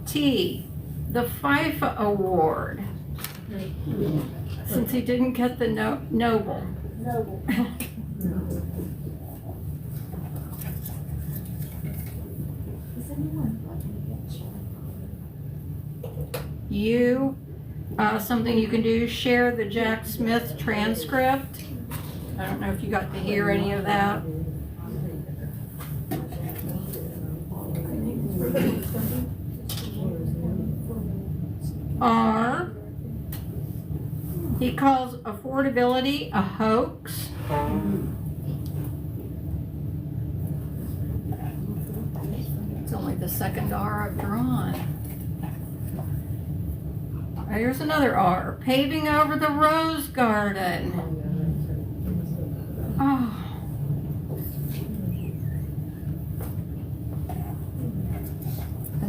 T, the FIFA award, since he didn't get the Nobel. Noble. U, something you can do, share the Jack Smith transcript. I don't know if you got to hear any of that. R, he calls affordability a hoax. It's only the second R I've drawn. Here's another R. Paving over the rose garden. Oh.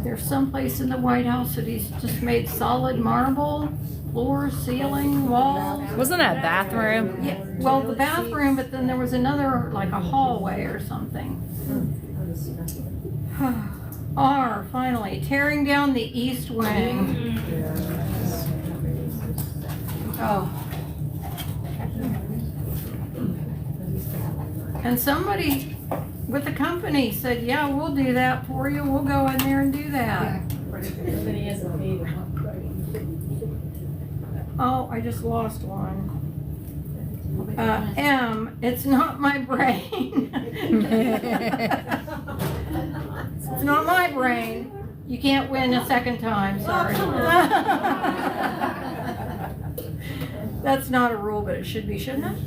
There's someplace in the White House that he's just made solid marble, floor, ceiling, walls. Wasn't that bathroom? Yeah, well, the bathroom, but then there was another, like a hallway or something. R, finally, tearing down the east wing. Oh. And somebody with the company said, yeah, we'll do that for you. We'll go in there and do that. Oh, I just lost one. M, it's not my brain. It's not my brain. You can't win a second time, sorry. That's not a rule, but it should be, shouldn't it?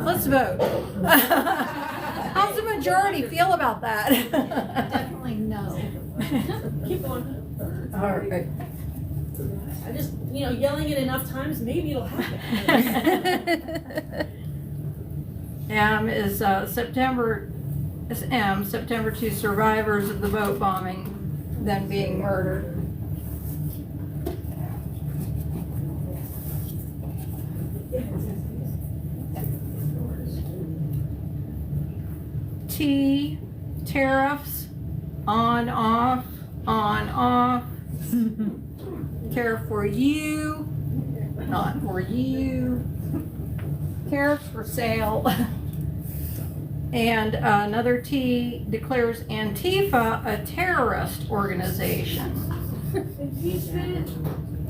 Let's vote. How's the majority feel about that? Definitely no. Keep going. All right. I just, yelling it enough times, maybe it'll happen. M is September 2, survivors of the boat bombing, then being murdered. T, tariffs, on, off, care for you, not for you, tariffs for sale. And another T declares Antifa a terrorist organization. Impeachment.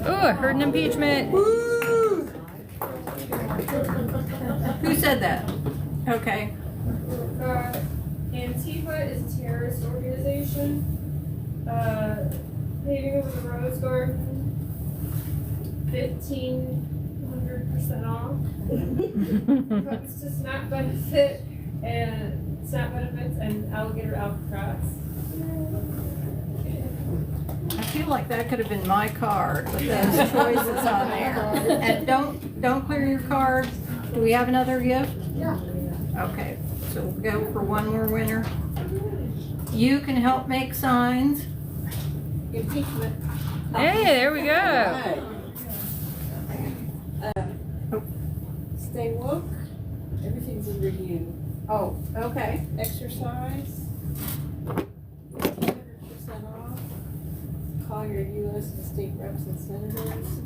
Oh, I heard an impeachment. Woo! Who said that? Okay. Antifa is a terrorist organization. Paving over the Rose Garden, 1,500% off. Cuts to SNAP benefits and alligator Alcatraz. I feel like that could have been my card with those choices on there. And don't clear your card. Do we have another gift? Yeah. Okay, so we'll go for one more winner. You can help make signs. Impeachment. Hey, there we go. Stay woke. Everything's under you. Oh, okay. Exercise. 100% off. Call your U.S. and state reps and senators.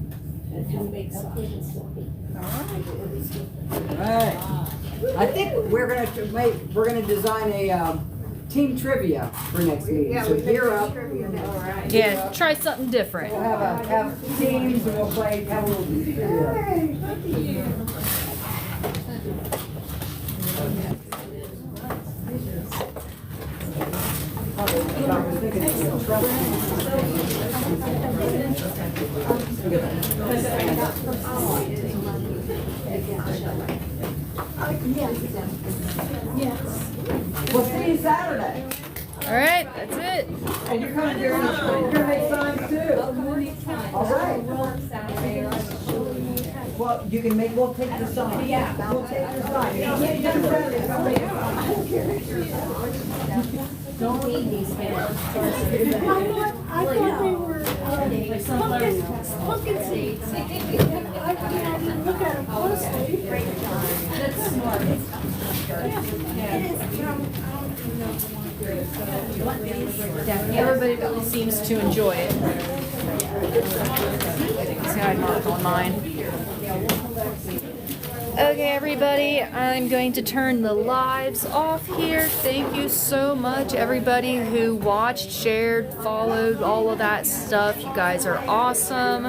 And make signs. All right. I think we're gonna design a team trivia for next meeting. So gear up. Yeah, try something different. We'll have teams and we'll play. Have a little trivia. Yes. We'll see you Saturday. All right, that's it. And you're coming here to make signs too. All right. Well, you can make, we'll take the sign. Yeah. We'll take the sign. Don't need these hands. I thought they were pumpkin seeds. I didn't look at them closely. That's smart. Everybody really seems to enjoy it. See how I mark on mine. Okay, everybody, I'm going to turn the lives off here. Thank you so much, everybody who watched, shared, followed, all of that stuff. You guys are awesome.